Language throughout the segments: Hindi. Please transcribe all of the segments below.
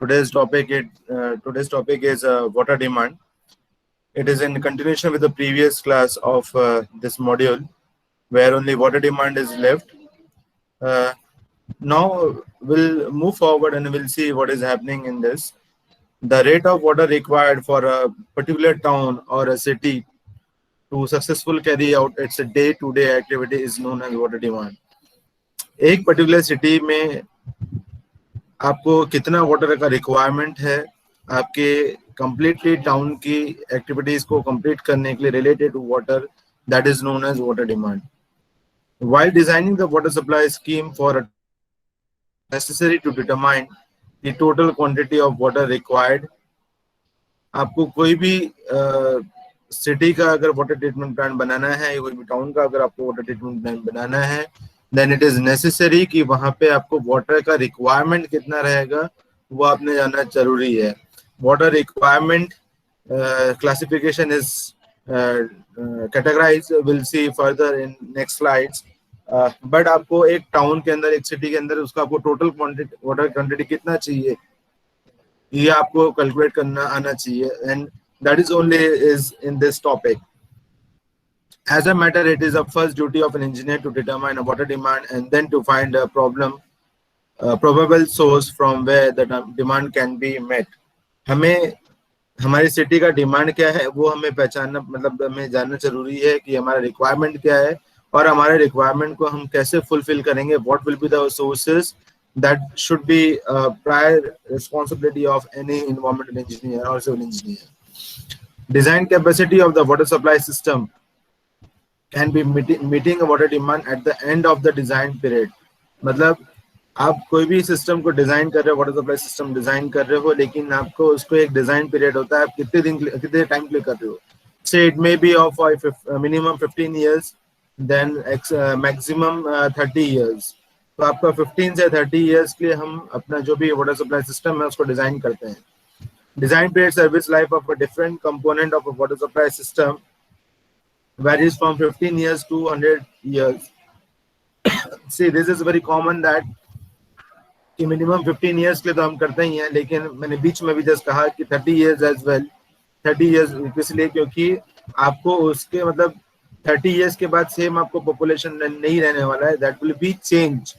Today's topic is water demand. It is in continuation with the previous class of this module, where only water demand is left. Now we'll move forward and we'll see what is happening in this. The rate of water required for a particular town or a city to successfully carry out its day-to-day activity is known as water demand. एक पर्टिकुलर सिटी में आपको कितना वाटर का रिक्वायरमेंट है आपके कंप्लीटली टाउन की एक्टिविटीज को कंप्लीट करने के लिए related to water, that is known as water demand. While designing the water supply scheme for a necessary to determine the total quantity of water required, आपको कोई भी सिटी का अगर वाटर ट्रीटमेंट प्लान बनाना है, कोई भी टाउन का अगर आपको वाटर ट्रीटमेंट प्लान बनाना है, देन इट इज नेसेसरी कि वहां पे आपको वाटर का रिक्वायरमेंट कितना रहेगा वो आपने जानना जरूरी है. Water requirement classification is categorize, will see further in next slides. But आपको एक टाउन के अंदर, एक सिटी के अंदर उसका आपको टोटल क्वांटिटी वाटर क्वांटिटी कितना चाहिए ये आपको कैलकुलेट करना आना चाहिए, and that is only is in this topic. As a matter, it is the first duty of an engineer to determine a water demand and then to find a probable source from where the demand can be met. हमें हमारी सिटी का डिमांड क्या है वो हमें पहचानना, मतलब हमें जानना जरूरी है कि हमारा रिक्वायरमेंट क्या है और हमारे रिक्वायरमेंट को हम कैसे फुलफिल करेंगे. What will be the sources, that should be prior responsibility of any environmental engineer और civil engineer. Design capacity of the water supply system can be meeting a water demand at the end of the design period. मतलब आप कोई भी सिस्टम को डिजाइन कर रहे हो, वाटर सप्लाई सिस्टम डिजाइन कर रहे हो, लेकिन आपको उसको एक डिजाइन पीरियड होता है, आप कितने टाइम के लिए कर रहे हो. Say it may be of minimum 15 years, then maximum 30 years. तो आपका 15 से 30 years के लिए हम अपना जो भी वाटर सप्लाई सिस्टम है उसको डिजाइन करते हैं. Design period service life of a different component of a water supply system varies from 15 years to 100 years. See, this is very common that कि मिनिमम 15 years के लिए तो हम करते ही हैं, लेकिन मैंने बीच में भी जस्ट कहा कि 30 years as well. 30 years इसलिए क्योंकि आपको उसके मतलब 30 years के बाद सेम आपको पॉपुलेशन नहीं रहने वाला है, दैट विल बी चेंज.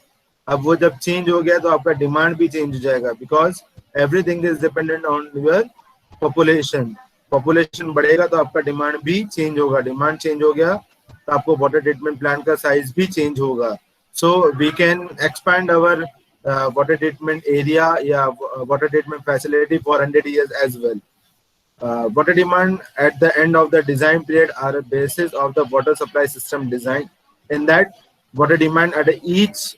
अब वो जब चेंज हो गया तो आपका डिमांड भी चेंज हो जाएगा, because everything is dependent on your population. Population बढ़ेगा तो आपका डिमांड भी चेंज होगा. डिमांड चेंज हो गया तो आपको वाटर ट्रीटमेंट प्लांट का साइज भी चेंज होगा. So we can expand our water treatment area या water treatment facility for 100 years as well. Water demand at the end of the design period are basis of the water supply system design. In that water demand at each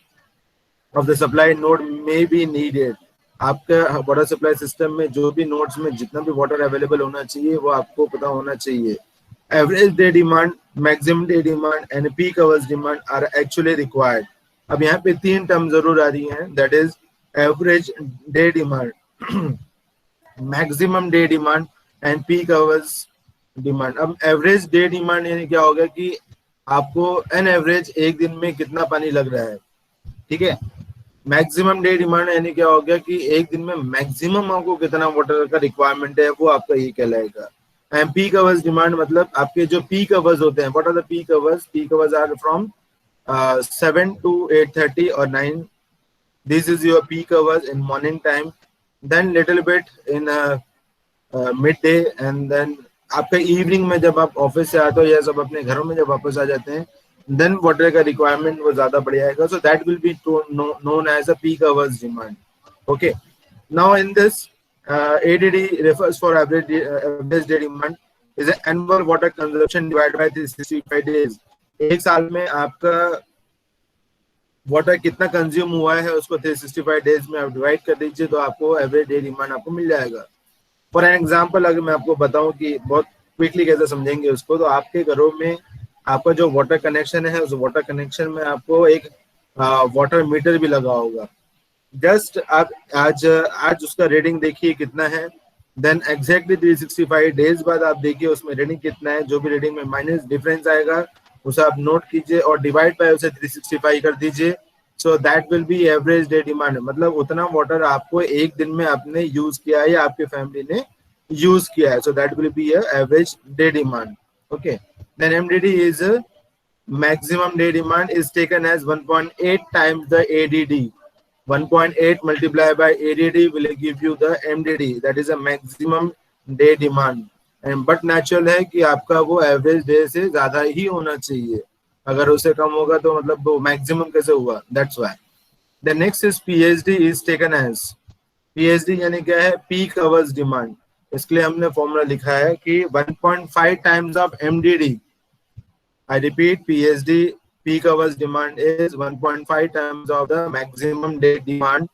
of the supply node may be needed. आपका वाटर सप्लाई सिस्टम में जो भी नोड्स में जितना भी वाटर अवेलेबल होना चाहिए वो आपको पता होना चाहिए. Average day demand, maximum day demand and peak hours demand are actually required. अब यहाँ पे 3 टर्म जरूर आ रही हैं, that is average day demand, maximum day demand and peak hours demand. अब एवरेज डे डिमांड यानी क्या होगा कि आपको एन एवरेज एक दिन में कितना पानी लग रहा है, ठीक है. मैक्सिमम डे डिमांड यानी क्या हो गया कि एक दिन में मैक्सिमम आपको कितना वाटर का रिक्वायरमेंट है वो आपका ये कहलाएगा. एंड पीक आवर्स डिमांड मतलब आपके जो पीक आवर्स होते हैं, what are the peak hours. Peak hours are from 7 to 8:30 or 9. This is your peak hours in morning time, then little bit in mid day, and then आपका इवनिंग में जब आप ऑफिस से आते हो या सब अपने घरों में जब वापस आ जाते हैं, then water का requirement वो ज़्यादा बढ़ जाएगा. So that will be known as a peak hours demand. Okay. Now in this, ADD refers for average day demand is an annual water consumption divided by 365 days. एक साल में आपका वाटर कितना कंज्यूम हुआ है उसको 365 डेज में आप डिवाइड कर दीजिए तो आपको एवरेज डे डिमांड आपको मिल जाएगा. फॉर एन एग्जाम्पल अगर मैं आपको बताऊं कि बहुत क्विकली कैसे समझेंगे उसको, तो आपके घरों में आपका जो वाटर कनेक्शन है उस वाटर कनेक्शन में आपको एक वाटर मीटर भी लगा होगा. जस्ट आप आज उसका रीडिंग देखिए कितना है, देन एग्जैक्टली 365 डेज बाद आप देखिए उसमें रीडिंग कितना है. जो भी रीडिंग में माइनस डिफरेंस आएगा उसे आप नोट कीजिए और डिवाइड बाय उसे 365 कर दीजिए. सो that will be average day demand, मतलब उतना वाटर आपको एक दिन में आपने यूज किया है या आपके फैमिली ने यूज किया है. So that will be average day demand. Okay, then MDD is maximum day demand is taken as 1.8 times the ADD. 1.8 multiplied by ADD will give you the MDD, that is a maximum day demand. And but natural है कि आपका वो एवरेज डे से ज्यादा ही होना चाहिए. अगर उससे कम होगा तो मतलब वो मैक्सिमम कैसे हुआ, that's why. The next is PHD is taken as, PHD यानी क्या है, पीक आवर्स डिमांड. इसके लिए हमने फॉर्मूला लिखा है कि 1.5 times of MDD. I repeat, PSD peak hours demand is 1.5 times of the maximum day demand.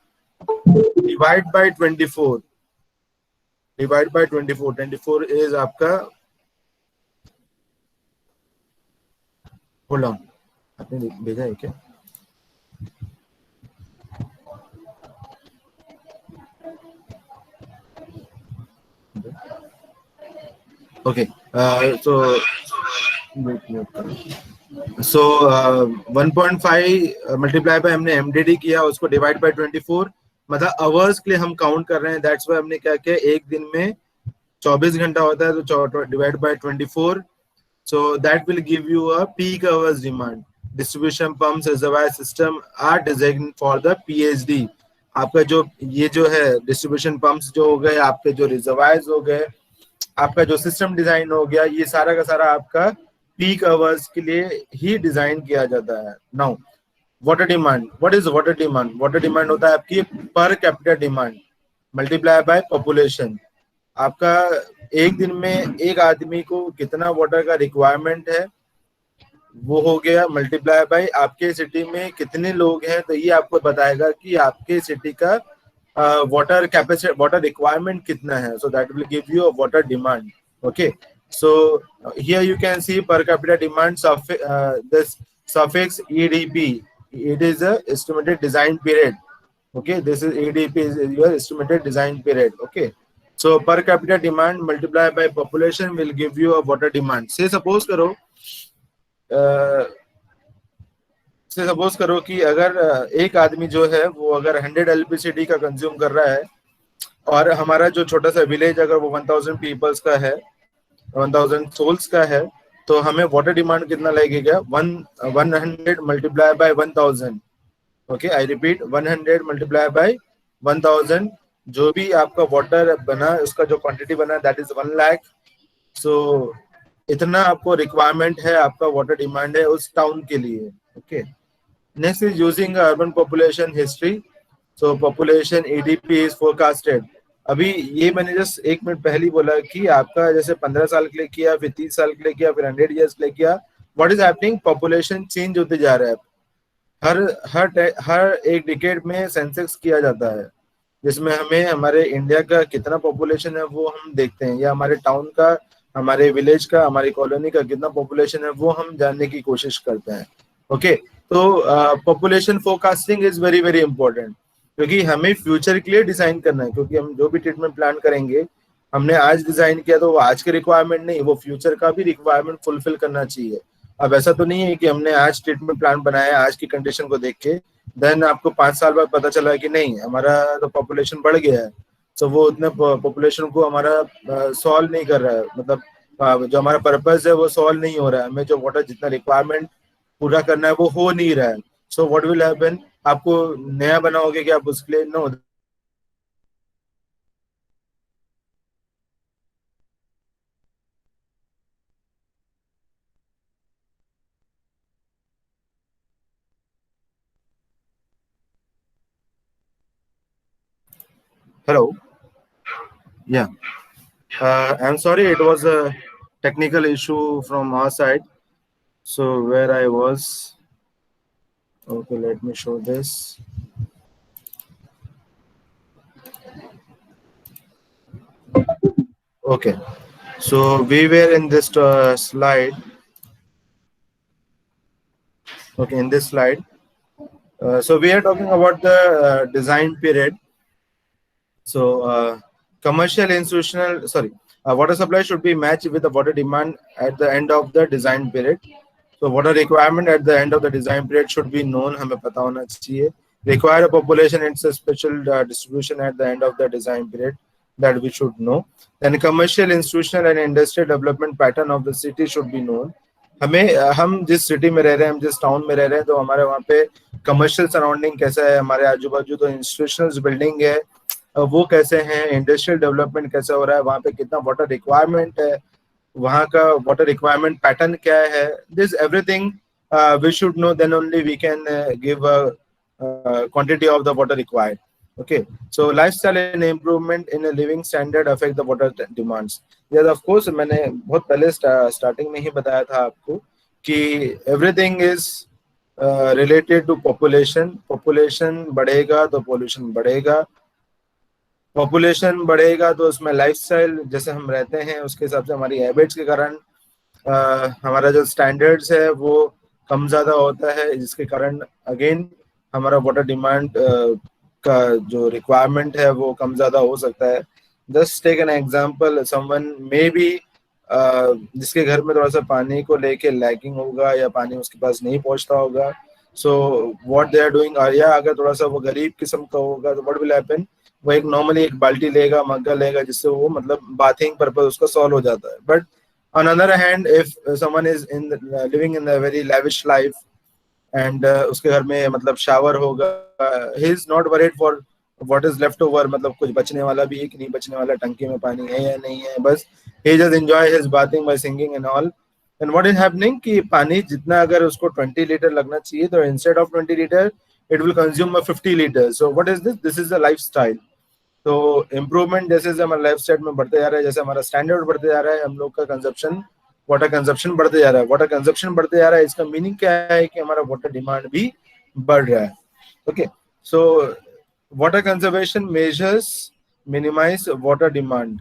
Divide by 24. Divide by 24. 24 is आपका, hold on, आपने भेजा है क्या? Okay, so 1.5 मल्टीप्लाई बाय हमने एमडीडी किया, उसको डिवाइड बाय 24, मतलब आवर्स के लिए हम काउंट कर रहे हैं. दैट्स वाई हमने क्या किया, एक दिन में 24 घंटा होता है तो divide by 24. So that will give you a peak hours demand. Distribution pumps reservoir system are design for the PHD. आपका जो ये जो है डिस्ट्रीब्यूशन पंप्स जो हो गए, आपके जो रिजर्वायर्स हो गए, आपका जो सिस्टम डिजाइन हो गया, ये सारा का सारा आपका पीक आवर्स के लिए ही डिजाइन किया जाता है. Now water demand, what is water demand? Water demand होता है आपकी पर capita demand multiply by population. आपका एक दिन में एक आदमी को कितना वाटर का रिक्वायरमेंट है वो हो गया, मल्टीप्लाई बाय आपके सिटी में कितने लोग हैं, तो ये आपको बताएगा कि आपके सिटी का water capacity, water requirement कितना है. So that will give you a water demand. Okay, so here you can see per capita demand this suffix EDP. It is a estimated design period. Okay, this is EDP is your estimated design period. Okay, so per capita demand multiplied by population will give you a water demand. Say suppose करो कि अगर एक आदमी जो है वो अगर 100 एलपीसीडी का कंज्यूम कर रहा है और हमारा जो छोटा सा विलेज अगर वो 1000 पीपल्स का है, 1000 सोल्स का है, तो हमें वाटर डिमांड कितना लगेगा, 100 multiply by 1000. Okay, I repeat, 100 multiply by 1000. जो भी आपका वाटर बना उसका जो क्वांटिटी बना दैट इज 1 लाख. सो इतना आपको रिक्वायरमेंट है, आपका वाटर डिमांड है उस टाउन के लिए. Okay, next is using urban population history. So population ADP is forecasted. अभी ये मैंने जस्ट 1 मिनट पहले बोला कि आपका जैसे 15 साल के लिए किया, फिर 30 साल के लिए किया, फिर 100 ईयर्स के लिए किया. What is happening, population change होते जा रहा है. हर एक डिकेड में सेंसस किया जाता है जिसमें हमें हमारे इंडिया का कितना पॉपुलेशन है वो हम देखते हैं, या हमारे टाउन का, हमारे विलेज का, हमारी कॉलोनी का कितना पॉपुलेशन है वो हम जानने की कोशिश करते हैं. ओके, तो population forecasting is very very important, क्योंकि हमें फ्यूचर के लिए डिजाइन करना है. क्योंकि हम जो भी ट्रीटमेंट प्लान करेंगे, हमने आज डिजाइन किया तो वो आज के रिक्वायरमेंट नहीं, वो फ्यूचर का भी रिक्वायरमेंट फुलफिल करना चाहिए. अब ऐसा तो नहीं है कि हमने आज ट्रीटमेंट प्लान बनाया आज की कंडीशन को देख के, देन आपको 5 साल बाद पता चला कि नहीं हमारा तो पॉपुलेशन बढ़ गया है, तो वो उतने पॉपुलेशन को हमारा सॉल्व नहीं कर रहा है, मतलब जो हमारा पर्पस है वो सॉल्व नहीं हो रहा है, हमें जो वाटर जितना रिक्वायरमेंट पूरा करना है वो हो नहीं रहा है. सो व्हाट विल हैपन, आपको नया बनाओगे कि आप उसके लिए no. Hello, yeah, I'm sorry, it was a technical issue from our side. So where I was, okay, let me show this. Okay, so we were in this slide. Okay, in this slide, so we are talking about the design period. So commercial institutional water supply should be matched with the water demand at the end of the design period. तो water requirement at the end of the design period should be known, हमें पता होना चाहिए. Require a population and its special distribution at the end of the design period, that we should know. Then commercial, institutional and industrial development pattern of the city should be known. हमें हम जिस सिटी में रह रहे हैं, हम जिस टाउन में रह रहे हैं, तो हमारे वहाँ पे कमर्शियल सराउंडिंग कैसा है, हमारे आजू बाजू तो इंस्टीट्यूशनल बिल्डिंग है वो कैसे हैं, इंडस्ट्रियल डेवलपमेंट कैसा हो रहा है, वहाँ पे कितना वाटर रिक्वायरमेंट है, वहाँ का वाटर रिक्वायरमेंट पैटर्न क्या है, this everything we should know, then only we can give a quantity of the water required. Okay, so lifestyle and improvement in a living standard affect the water demands. Yes, of course, मैंने बहुत पहले स्टार्टिंग में ही बताया था आपको कि everything is related to population. Population बढ़ेगा तो pollution बढ़ेगा, population बढ़ेगा तो उसमें lifestyle जैसे हम रहते हैं उसके हिसाब से हमारी हैबिट्स के कारण हमारा जो स्टैंडर्ड्स है वो कम ज़्यादा होता है, जिसके कारण अगेन हमारा वाटर डिमांड का जो रिक्वायरमेंट है वो कम ज़्यादा हो सकता है. Just take an example, someone may be जिसके घर में थोड़ा सा पानी को लेके लैकिंग होगा या पानी उसके पास नहीं पहुंचता होगा, so what they are doing, या अगर थोड़ा सा वो गरीब किस्म का होगा तो व्हाट विल हैपन, वो एक नॉर्मली एक बाल्टी लेगा, मग्गा लेगा, जिससे वो मतलब बाथिंग पर्पस उसका सॉल्व हो जाता है. But on another hand, if someone is living in a very lavish life and उसके घर में मतलब शावर होगा, he is not worried for what is left over, मतलब कुछ बचने वाला भी है कि नहीं बचने वाला, टंकी में पानी है या नहीं है, बस he just enjoy his bathing by singing and all. And what is happening कि पानी जितना अगर उसको 20 लीटर लगना चाहिए तो instead of 20 litre it will consume 50 liters. So what is this? This is a lifestyle. तो इम्प्रूवमेंट जैसे जैसे हमारा लाइफ स्टाइल में बढ़ते जा रहा है, जैसे हमारा स्टैंडर्ड बढ़ते जा रहा है, हम लोग का कंजप्शन, वाटर कंजप्शन बढ़ते जा रहा है. वाटर कंजप्शन बढ़ते जा रहा है, इसका मीनिंग क्या है कि हमारा वाटर डिमांड भी बढ़ रहा है. Okay, so water conservation measures minimize water demand.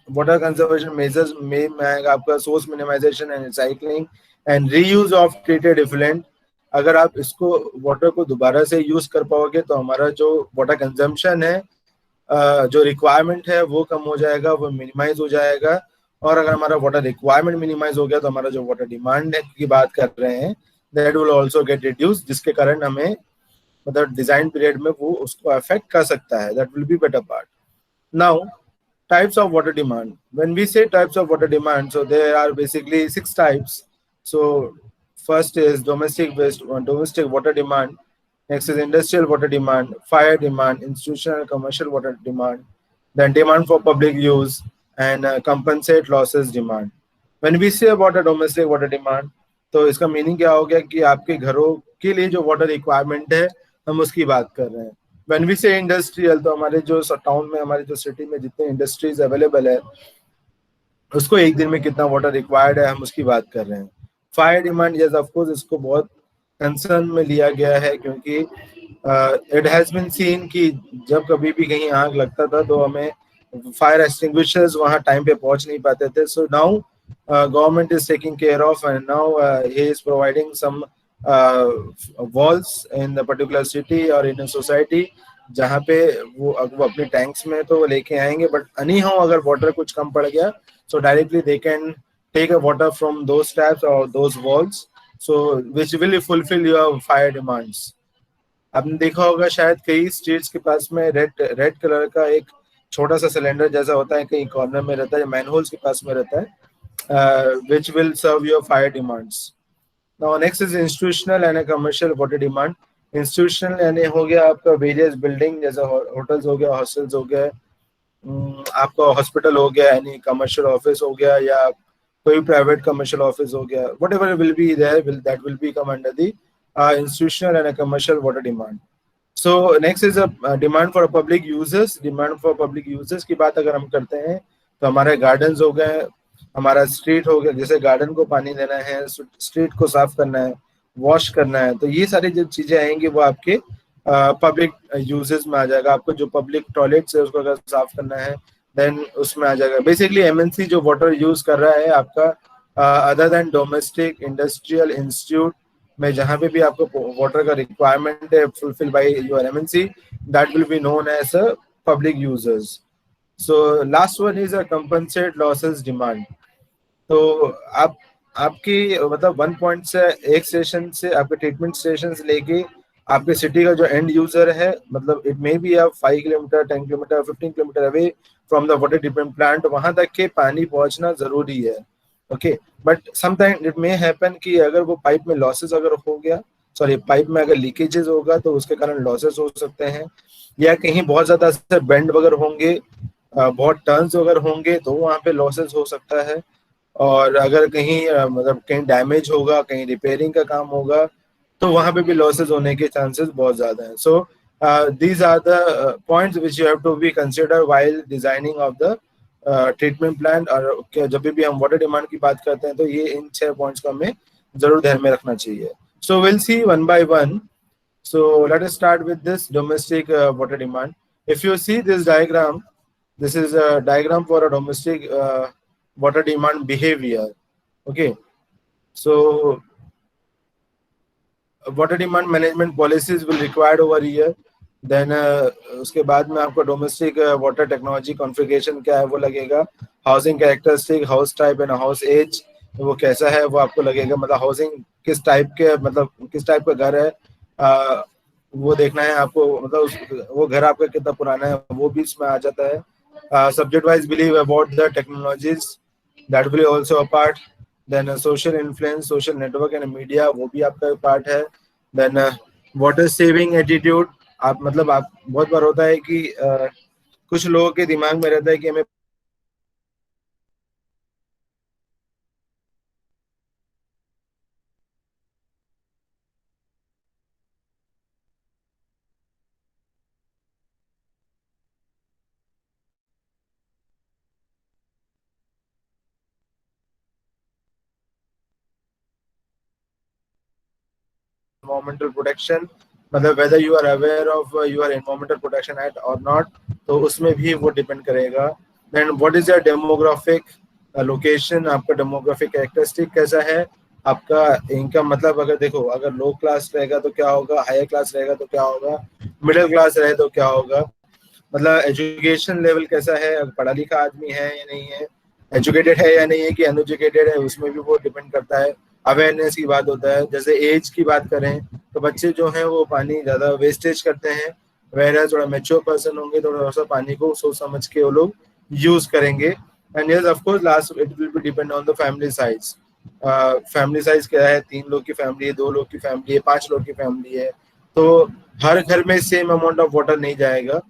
Water conservation measures में आपका source minimization and recycling and reuse of treated effluent. अगर आप इसको वाटर को दोबारा से यूज कर पाओगे तो हमारा जो वाटर कंजम्पशन है, जो रिक्वायरमेंट है वो कम हो जाएगा, वो मिनिमाइज हो जाएगा. और अगर हमारा वाटर रिक्वायरमेंट मिनिमाइज हो गया तो हमारा जो वाटर डिमांड की बात कर रहे हैं that will also get reduce, जिसके कारण हमें मतलब डिजाइन पीरियड में वो उसको अफेक्ट कर सकता है. That will be better part. Now types of water demand. When we say types of water demand, so there are basically 6 types. So first is domestic water demand. Next is industrial water demand, fire demand, institutional and commercial water demand, then demand for public use and compensate losses demand. When we say about a domestic water demand, तो इसका मीनिंग क्या हो गया कि आपके घरों के लिए जो वाटर रिक्वायरमेंट है हम उसकी बात कर रहे हैं. When we say industrial, तो हमारे जो टाउन में, हमारे जो सिटी में जितने इंडस्ट्रीज अवेलेबल है उसको एक दिन में कितना वाटर रिक्वायर्ड है हम उसकी बात कर रहे हैं. Fire demand, yes of course, इसको बहुत कंसर्न में लिया गया है क्योंकि इट हैज बीन सीन कि जब कभी भी कहीं आग लगता था तो हमें फायर एक्सटिंग्विशर्स वहाँ टाइम पे पहुंच नहीं पाते थे. So now government is taking care of and now he is providing some walls in the particular city or in a society जहाँ पे वो अपने टैंक्स में तो लेके आएंगे, बट अनी हो अगर वाटर कुछ कम पड़ गया so directly they can take a water from those taps or those walls, so which will fulfill your fire demands. आपने देखा होगा शायद कई स्ट्रीट्स के पास में रेड कलर का एक छोटा सा सिलेंडर जैसा होता है, कहीं कॉर्नर में रहता है, मैनहोल्स के पास में रहता है, which will serve your fire demands. Now next is institutional and a commercial water demand. Institutional यानी हो गया आपका वेरियस बिल्डिंग, जैसे होटल्स हो गया, हॉस्टल्स हो गया, आपका हॉस्पिटल हो गया, यानी कमर्शियल ऑफिस हो गया या कोई प्राइवेट कमर्शियल ऑफिस हो गया, whatever will be there that will be come under the institutional and a commercial water demand. So next is a demand for public users. Demand for public users की बात अगर हम करते हैं तो हमारे गार्डन्स हो गए, हमारा स्ट्रीट हो गया, जैसे गार्डन को पानी देना है, स्ट्रीट को साफ करना है, वॉश करना है, तो ये सारी जो चीजें आएंगी वो आपके पब्लिक यूजेस में आ जाएगा. आपको जो पब्लिक टॉयलेट्स है उसको अगर साफ करना है देन उसमें आ जाएगा. बेसिकली एमएनसी जो वाटर यूज कर रहा है आपका, other than domestic, industrial, institute में जहाँ पे भी आपको वाटर का रिक्वायरमेंट है fulfill by your MNC, that will be known as a public users. So last one is a compensate losses demand. तो आप आपकी मतलब 1 पॉइंट से एक स्टेशन से आपके ट्रीटमेंट स्टेशन से लेके आपके सिटी का जो एंड यूजर है, मतलब इट मे बी आप 5 kilometre 10 kilometre 15 kilometre away from the water treatment plant, वहां तक के पानी पहुंचना जरूरी है। Okay, but sometime it may happen कि अगर वो पाइप में लॉसेस अगर हो गया, सॉरी पाइप में अगर लीकेजेस होगा तो उसके कारण लॉसेस हो सकते हैं, या कहीं बहुत ज्यादा से बेंड वगैरह होंगे, बहुत टर्न्स वगैरह होंगे तो वहाँ पे लॉसेस हो सकता है। और अगर कहीं मतलब कहीं डैमेज होगा, कहीं रिपेयरिंग का काम होगा, तो वहां पे भी लॉसेस होने के चांसेस बहुत ज्यादा हैं। So these are the points which you have to be consider while designing of the treatment plan. और जब भी हम वाटर डिमांड की बात करते हैं तो ये इन 6 पॉइंट्स को हमें जरूर ध्यान में रखना चाहिए। So will see one by one. So let us start with this domestic water demand. If you see this diagram, this is a diagram for a domestic water demand behavior. Okay, so water demand management policies will required over here. Then उसके बाद में आपको डोमेस्टिक वाटर टेक्नोलॉजी कॉन्फ़िगरेशन क्या है वो लगेगा, housing characteristic, house type and house age वो कैसा है वो आपको लगेगा, मतलब हाउसिंग किस टाइप के, मतलब किस टाइप का घर है वो देखना है आपको, मतलब वो घर आपका कितना पुराना है वो भी इसमें आ जाता है। Subject wise believe about the technologies that will also a part. Then social influence, social network and media वो भी आपका पार्ट है। देन वाटर सेविंग एटीट्यूड, आप मतलब आप बहुत बार होता है कि कुछ लोगों के दिमाग में रहता है कि हमें environmental protection, मतलब whether you are aware of your environmental protection act or not, तो उसमें भी वो डिपेंड करेगा। then what is your demographic location, आपका डेमोग्राफिक कैरेक्टरिस्टिक कैसा है, आपका इनकम, मतलब अगर देखो अगर लो क्लास रहेगा तो क्या होगा, हायर क्लास रहेगा तो क्या होगा, मिडिल क्लास रहे तो क्या होगा, मतलब एजुकेशन लेवल कैसा है, पढ़ा लिखा आदमी है या नहीं है, एजुकेटेड है या नहीं है कि अनएजुकेटेड है, उसमें भी वो डिपेंड करता है। अवेयरनेस की बात होता है, जैसे एज की बात करें तो बच्चे जो हैं वो पानी ज़्यादा वेस्टेज करते हैं, वह थोड़ा मेच्योर पर्सन होंगे तो थोड़ा सा पानी को सोच समझ के वो लोग यूज़ करेंगे। And yes of course last it will B depend on the family size. Family size क्या है, 3 लोग की फैमिली है, 2 लोग की फैमिली है, 5 लोग की फैमिली है, तो हर घर में सेम अमाउंट ऑफ वाटर नहीं जाएगा।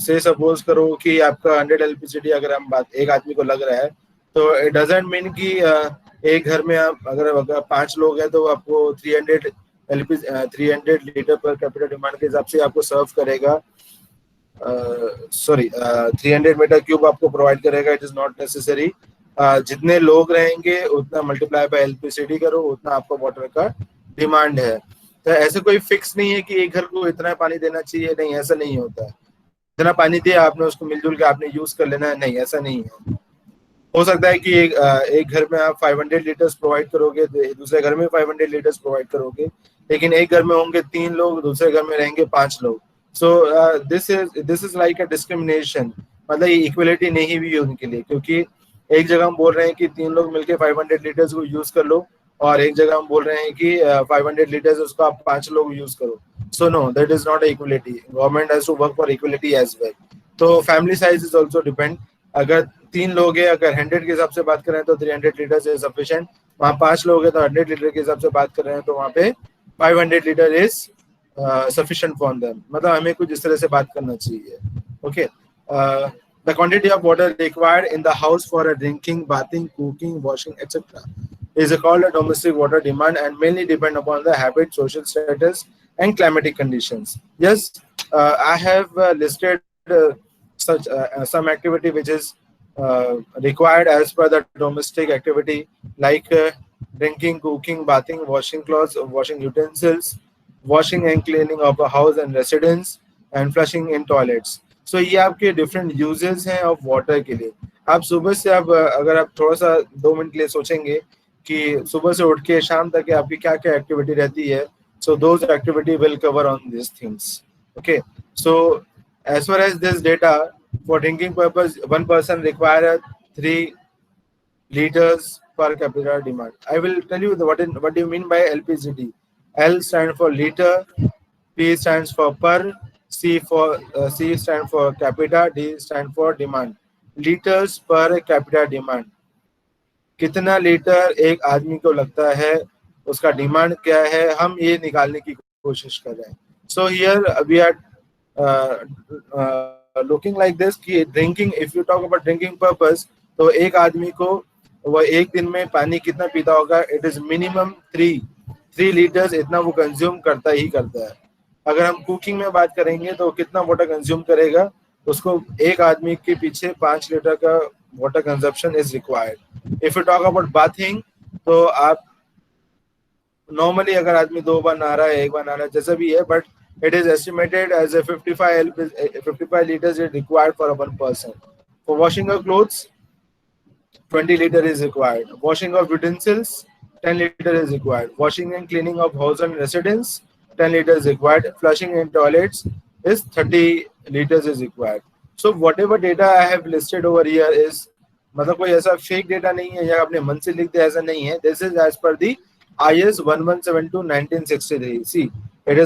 से सपोज करो कि आपका 100 एलपीसीडी अगर हम बात एक आदमी को लग रहा है, तो इट डजंट मीन कि एक घर में आप अगर 5 लोग हैं तो आपको 300 एलपी 300 लीटर पर कैपिटल डिमांड के हिसाब से आपको सर्व करेगा, सॉरी 300 मीटर क्यूब आपको प्रोवाइड करेगा। इट इज नॉट नेसेसरी, जितने लोग रहेंगे उतना मल्टीप्लाई बाय एलपीसीडी करो, उतना आपका वाटर का डिमांड है। तो ऐसे कोई फिक्स नहीं है कि एक घर को इतना पानी देना चाहिए, नहीं ऐसा नहीं होता है। इतना पानी दिया आपने उसको मिलजुल के आपने यूज कर लेना है, नहीं ऐसा नहीं है। हो सकता है कि एक घर में आप 500 लीटर्स प्रोवाइड करोगे, दूसरे घर में 500 लीटर्स प्रोवाइड करोगे, लेकिन एक घर में होंगे 3 लोग, दूसरे घर में रहेंगे 5 लोग। सो this is like a discrimination, मतलब ये इक्वलिटी नहीं हुई उनके लिए, क्योंकि एक जगह हम बोल रहे हैं कि 3 लोग मिलकर 500 लीटर्स को यूज कर लो, और एक जगह हम बोल रहे हैं कि 500 लीटर्स उसको आप 5 लोग यूज करो। So no, that is not equality, government has to work for equality as well. तो family size is also depend, अगर 3 लोग हैं, अगर 100 के हिसाब से बात करें तो 300 लीटर इज सफिशिएंट, वहाँ 5 लोग हैं तो 100 लीटर के हिसाब से बात कर रहे हैं तो वहाँ पे 500 litre is sufficient for them, मतलब हमें कुछ इस तरह से बात करना चाहिए। Okay, the quantity of water required in the house for a drinking, bathing, cooking, washing, etc. is called a domestic water demand and mainly depend upon the habit, social status, and climatic conditions. Yes, I have listed such some activity which is required as per the domestic activity, like drinking, cooking, bathing, washing clothes, washing utensils, washing and cleaning of a house and residence, and flushing in toilets. So ये आपके different uses हैं of water के लिए। आप सुबह से आप अगर आप थोड़ा सा 2 मिनट के लिए सोचेंगे कि सुबह से उठ के शाम तक आपकी क्या क्या एक्टिविटी रहती है, so those activity will cover on these things. Okay, so as far as this data, for drinking purpose, one person require 3 liters per capita demand. I will tell you what do you mean by LPCD. L stands for liter, P stands for per, C stand for capita, D stand for demand. Liters per capita demand. कितना लीटर एक आदमी को लगता है, उसका डिमांड क्या है, हम ये निकालने की कोशिश कर रहे हैं. So here we are looking like this कि drinking, if you talk about drinking purpose, तो एक आदमी को वो एक दिन में पानी कितना पीता होगा, इट इज मिनिमम 3 लीटर्स, इतना वो कंज्यूम करता ही करता है. अगर हम कुकिंग में बात करेंगे तो कितना वाटर कंज्यूम करेगा, उसको एक आदमी के पीछे 5 लीटर का water consumption is required. If you talk about bathing, तो आप नॉर्मली अगर आदमी 2 बार नहा रहा है, 1 बार नहा रहा है, जैसा भी है, but it is estimated as a 55 liters is required for one person. For washing of clothes, 20 liters is required. Washing of utensils, 10 liters is required. Washing and cleaning of house and residence, 10 liters is required. Flushing in toilets is 30 liters is required. So whatever data I have listed over here is, मतलब कोई ऐसा फेक डेटा नहीं है या आपने मन से लिख दिया, ऐसा नहीं है. This is as per the IS 1172 1963. See, it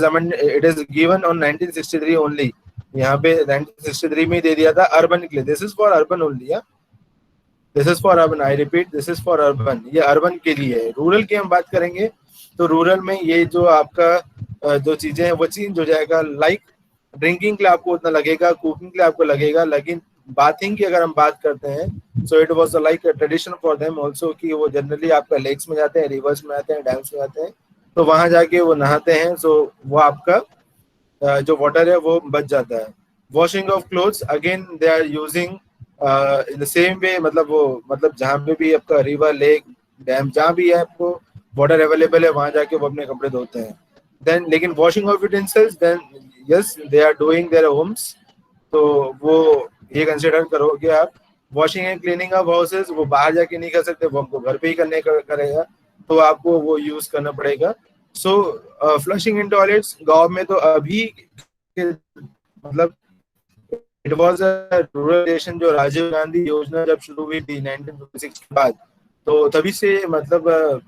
is given on 1963 only. यहाँ पे 1963 में दे दिया था अर्बन के लिए. This is for urban only, yeah. This is for urban. I repeat, this is for urban. ये अर्बन के लिए है. रूरल की हम बात करेंगे तो रूरल में ये जो आपका जो चीजें हैं वो चेंज हो जाएगा. लाइक ड्रिंकिंग के लिए आपको उतना लगेगा, कुकिंग के लिए आपको लगेगा, लेकिन बाथिंग की अगर हम बात करते हैं, so it was like tradition for them also कि वो जनरली आपका लेक्स में जाते हैं, रिवर्स में आते हैं, डैम्स में जाते हैं, तो वहां जाके वो नहाते हैं. सो वो आपका जो वाटर है वो बच जाता है. Washing of clothes, again they are using in the same way, मतलब जहाँ पे भी आपका रिवर, लेक, डैम जहाँ भी है आपको वाटर अवेलेबल है, वहां जाके वो अपने कपड़े धोते हैं. देन लेकिन washing of utensils, then yes they are doing their homes, तो वो ये कंसिडर करोगे आप. Washing and cleaning of houses, वो बाहर जाके नहीं कर सकते, वो हमको घर पे ही करने करेगा, तो आपको वो यूज करना पड़ेगा. सो फ्लशिंग इन टॉयलेट्स, गांव में तो अभी मतलब it was a rural nation. जो राजीव गांधी योजना जब शुरू हुई थी 1956 के बाद, तो तभी से मतलब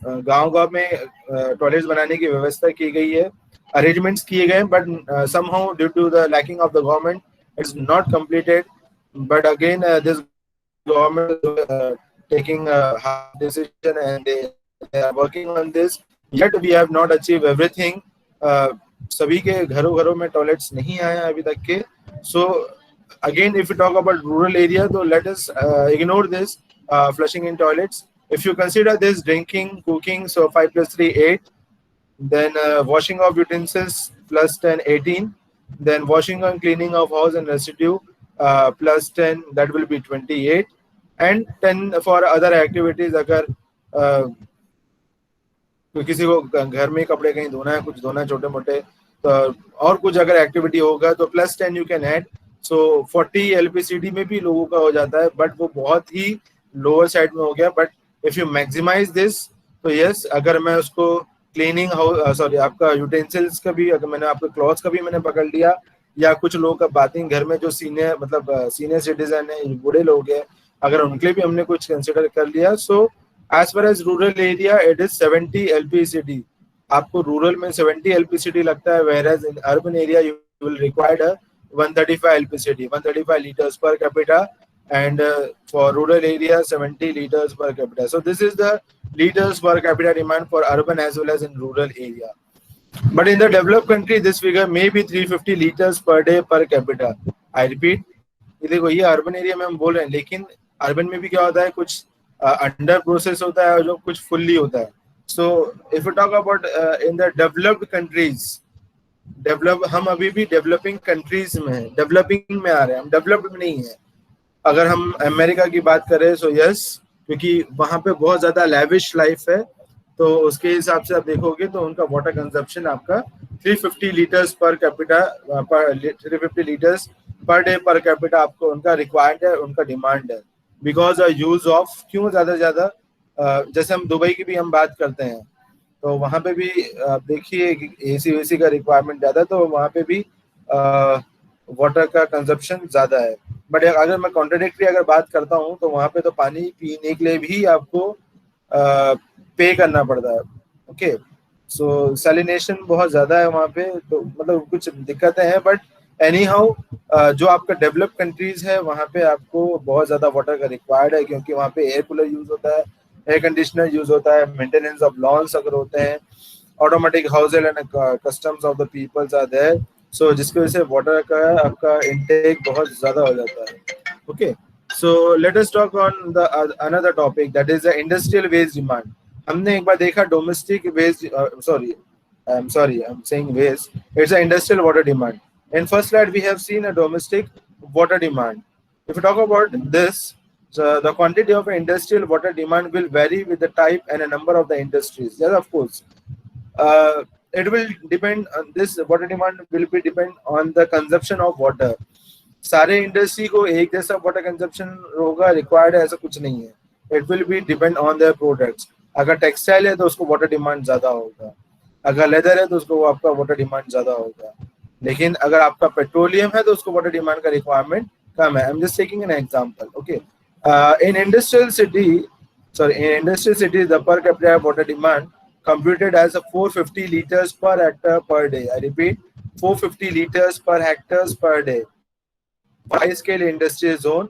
गांव में टॉयलेट्स बनाने की व्यवस्था की गई है, अरेंजमेंट्स किए गए, but somehow due to the lacking of the government it's not completed. But again this government taking a hard decision and they are working on this. Yet we have not achieved everything. सभी के घरों में टॉयलेट्स नहीं आए अभी तक के. So again if you talk about rural area, तो let us ignore this flushing in toilets. If you consider this drinking, cooking, so 5 plus 3 8, then washing of utensils plus 10 18, then washing and cleaning of house and residue plus 10, that will be 28, and 10 for other activities. अगर किसी को घर में कपड़े कहीं धोना है, कुछ धोना है छोटे मोटे, तो और कुछ अगर एक्टिविटी होगा तो plus 10 you can add. So 40 LPCD में भी लोगों का हो जाता है, बट वो बहुत ही लोअर साइड में हो गया. But if you maximize this, तो यस, अगर मैं उसको क्लीनिंग आपका यूटेंसिल्स का भी, अगर मैंने आपके क्लॉथ्स का भी मैंने पकड़ लिया, या कुछ लोगों का बाथिंग घर में जो सीनियर सिटीजन है, बूढ़े लोग हैं, अगर उनके लिए भी हमने कुछ कंसिडर कर लिया, so as far as rural area it is 70 LPCD. आपको रूरल में 70 LPCD लगता है, whereas in urban area you will require 135 LPCD, 135 liters per capita, and for rural area 70 liters per capita. So this is the liters per capita demand for urban as well as in rural area. But in the developed country this figure may be 350 liters per day per capita. I repeat, ये देखो, ये अर्बन एरिया में हम बोल रहे हैं, लेकिन अर्बन में भी क्या होता है, कुछ अंडर प्रोसेस होता है और जो कुछ फुल्ली होता है. So if you talk about in the developed countries, हम अभी भी डेवलपिंग कंट्रीज में है, डेवलपिंग में आ रहे हैं, हम डेवलप्ड में नहीं है. अगर हम अमेरिका की बात करें, सो यस, क्योंकि वहाँ पे बहुत ज्यादा लैविश लाइफ है, तो उसके हिसाब से आप देखोगे तो उनका वाटर कंजप्शन आपका 350 litres per capita, 350 litres per day per capita आपको उनका रिक्वायर्ड है, उनका डिमांड है. बिकॉज यूज ऑफ, क्यों ज्यादा से ज्यादा, जैसे हम दुबई की भी हम बात करते हैं, तो वहाँ पे भी आप देखिए AC का रिक्वायरमेंट ज्यादा है, तो वहाँ पे भी वाटर का कंजप्शन ज्यादा है. बट अगर मैं कॉन्ट्राडिक्टरी अगर बात करता हूँ तो वहाँ पे तो पानी पीने के लिए भी आपको पे करना पड़ता है। ओके, सो सैलिनेशन बहुत ज़्यादा है वहाँ पे, तो मतलब कुछ दिक्कतें हैं, बट एनी हाउ जो आपका डेवलप कंट्रीज है वहाँ पे आपको बहुत ज़्यादा वाटर का रिक्वायर्ड है, क्योंकि वहाँ पे एयर कूलर यूज़ होता है, एयर कंडीशनर यूज़ होता है, मेंटेनेंस ऑफ लॉन्स अगर होते हैं, automatic household and customs of the peoples are there, so जिसकी वजह से वाटर का आपका इंटेक बहुत ज़्यादा हो जाता है। Okay, so let us talk on the another topic, that is the industrial waste demand. हमने एक बार देखा domestic waste, I'm saying waste, it's an industrial water demand. In first slide we have seen a domestic water demand. If you talk about this, so the quantity of industrial water demand will vary with the type and a number of the industries. Yes, of course, it will depend on this water demand will be depend on the consumption of water. सारे इंडस्ट्री को एक जैसा वाटर कंजप्शन होगा रिक्वायर्ड है ऐसा कुछ नहीं है, it will B depend on their products. अगर टेक्सटाइल है तो उसको वाटर डिमांड ज्यादा होगा, अगर लेदर है तो उसको आपका वाटर डिमांड ज्यादा होगा, लेकिन अगर आपका पेट्रोलियम है तो उसको वाटर डिमांड का रिक्वायरमेंट कम है। I am just taking an example. Okay, in industrial city the per capita water demand computed as a 450 liters per hectare per day. I repeat, 450 liters per hectares per day. High scale industry zone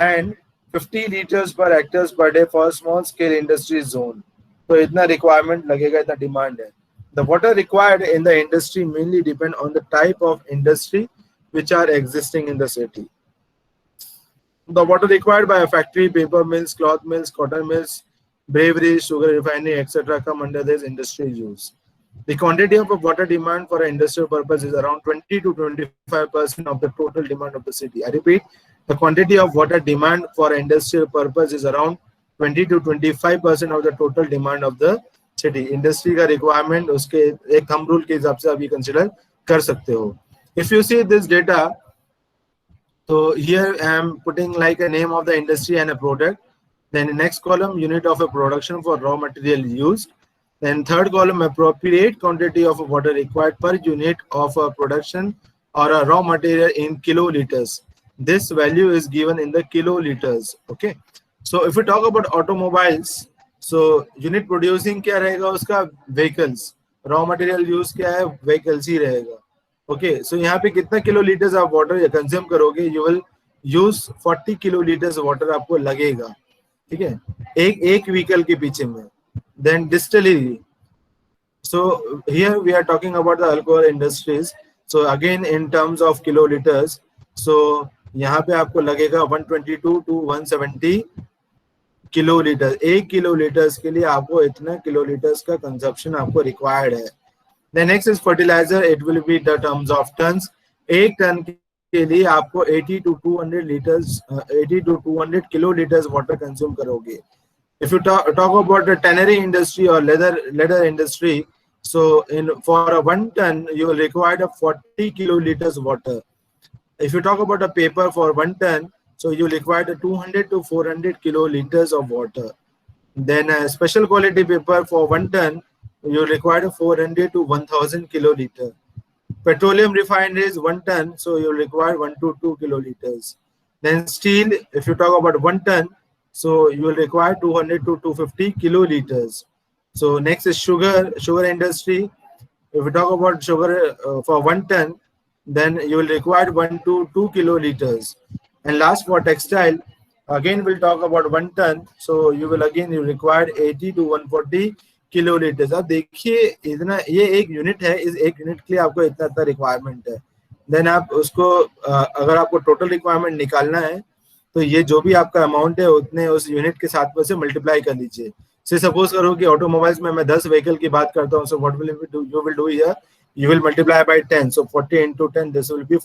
and 50 liters per hectares per day for small scale industry zone. तो इतना requirement लगेगा, इतना demand है। The water required in the industry mainly depend on the type of industry which are existing in the city. The water required by a factory, paper mills, cloth mills, cotton mills, breweries, sugar refinery, etc. come under this industry use. The quantity of water demand for an industrial purpose is around 20 to 25% of the total demand of the city. I repeat, the quantity of water demand for industrial purpose is around 20 to 25% of the total demand of the city. Industry का requirement उसके एक thumb rule के हिसाब से आप ये consider कर सकते हो. If you see this data, so here I am putting like a name of the industry and a product. Then the next column, unit of a production for raw material used. Then third column, appropriate quantity of water required per unit of a production or a raw material in kiloliters. This value is given in the kiloliters. Okay. So if we talk about automobiles, so unit producing क्या रहेगा उसका vehicles, raw material use क्या है vehicles ही रहेगा. Okay. So यहाँ पे कितना kiloliters आप water consume करोगे, you will use 40 kiloliters water आपको लगेगा. ठीक है, एक व्हीकल के पीछे में. Then distillery, so here we are talking about the alcohol industries. So again in terms of kilolitres, so यहाँ पे आपको लगेगा 122 टू 170 किलोलीटर. 1 किलोलीटर्स के लिए आपको इतना किलोलीटर्स का कंजप्शन आपको रिक्वायर्ड है. Then next is fertiliser, it will be the terms of tons. 1 ton के लिए आपको 80 to 200 liters 80 to 200 kiloliters water consume करोगे. If you talk about the tannery industry or leather industry, so for a 1 ton you will require a 40 kiloliters water. If you talk about a paper for 1 ton, so you require 200 to 400 kiloliters of water. Then a special quality paper for 1 ton you require 400 to 1000 kiloliter. Petroleum refineries 1 ton, so you require 1 to 2 kiloliters. Then steel, if you talk about 1 ton, so you will require 200 to 250 kiloliters. So next is sugar industry. If we talk about sugar for 1 ton, then you will require 1 to 2 kiloliters. And last for textile, again we'll talk about 1 ton, so you will again require 80 to 140 kilolitres. अब देखिए इतना, ये एक यूनिट है, इस एक यूनिट के लिए आपको इतना इतना रिक्वायरमेंट है. देन आप उसको अगर आपको टोटल रिक्वायरमेंट निकालना है तो ये जो भी आपका अमाउंट है उतने उस यूनिट के साथ में से मल्टीप्लाई कर लीजिए. से सपोज करो कि ऑटोमोबाइल्स में मैं 10 व्हीकल की बात करता हूँ, so what will you will do here, you will multiply by 10, so 40 into 10 this will be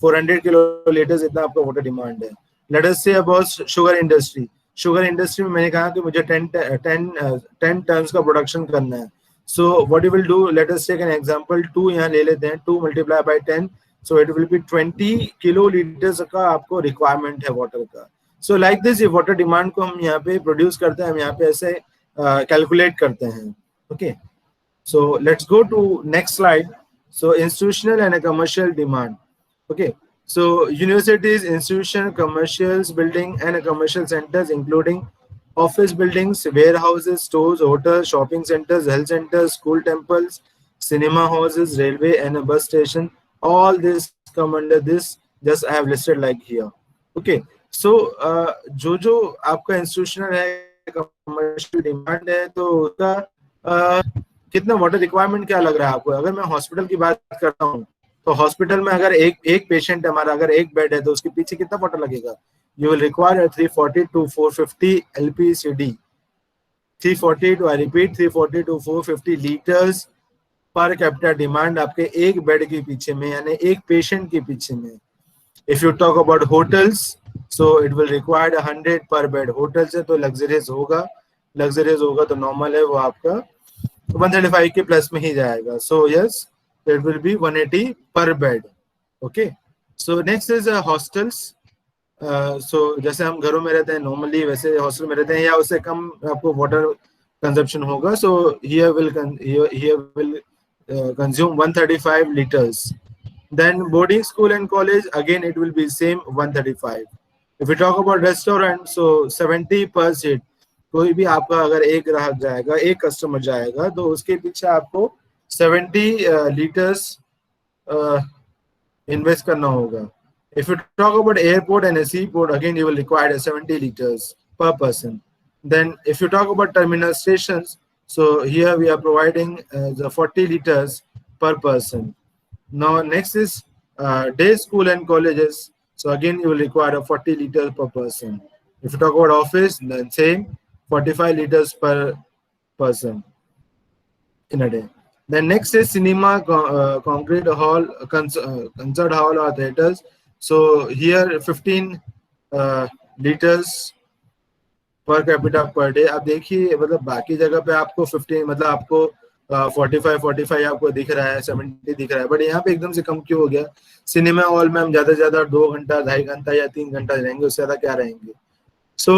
400 kilolitres. इतना आपका वाटर डिमांड है. Let us say about sugar industry. Sugar industry में मैंने कहा कि मुझे 10 टन्स का प्रोडक्शन करना है. So what you will do, let us take an example. 2 यहाँ ले लेते हैं, 2 multiply by 10, so it will be 20 kilolitres का आपको रिक्वायरमेंट है वाटर का. सो लाइक दिस ये वाटर डिमांड को हम यहाँ पे प्रोड्यूस करते हैं, हम यहाँ पे ऐसे कैलकुलेट करते हैं. Okay, so let's go to next slide. So institutional and commercial demand. Okay, So universities, institution, commercials building and commercial centers including office buildings, warehouses, stores, hotels, shopping centers, health centers, school, temples, cinema houses, railway and a bus station, all this come under this, just I have listed like here. Okay, so जो आपका इंस्टीट्यूशनल है, कमर्शियल डिमांड है, तो उसका कितना वाटर रिक्वायरमेंट क्या लग रहा है आपको? अगर मैं हॉस्पिटल की बात करता हूँ, तो हॉस्पिटल में अगर एक पेशेंट हमारा, अगर एक बेड है, तो उसके पीछे कितना वाटर लगेगा? You will require 340 to 450 LPCD, 340 to, I repeat, 340 to 450 litres per capita demand आपके एक बेड के पीछे में, यानी एक पेशेंट के पीछे में. If you talk about hotels, so it will required 100 पर बेड. होटल्स है तो लग्जरियस होगा, तो नॉर्मल है वो आपका 135 के प्लस में ही जाएगा. So yes, it will be 180 per bed. Okay, so next is hostels. So जैसे हम घरों में रहते हैं नॉर्मली, वैसे हॉस्टल में रहते हैं, या उससे कम आपको वाटर कंजप्शन होगा. So here will consume 135 liters. Then boarding school and college, again it will be same 135. If we talk about restaurant, so 70 per seat. कोई भी आपका अगर एक ग्राहक जाएगा, एक कस्टमर जाएगा, तो उसके पीछे आपको 70 लीटर्स इन्वेस्ट करना होगा. If you talk about airport and a seaport, again you will require 70 liters per person. Then if you talk about terminal stations, so here we are providing the 40 liters per person. Now next is day school and colleges. So again you will require 40 liters per person. If you talk about office, then same 45 liters per person in a day. Then next is cinema, concrete hall, concert hall or theaters. So here 15 liters per capita per day. आप देखिए, मतलब बाकी जगह पे आपको 15, मतलब आपको 45 आपको दिख रहा है, 70 दिख रहा है, बट यहाँ पे एकदम से कम क्यों हो गया? सिनेमा हॉल में हम ज्यादा से ज्यादा 2 घंटा, 2.5 घंटा या 3 घंटा रहेंगे, उससे ज्यादा क्या रहेंगे. सो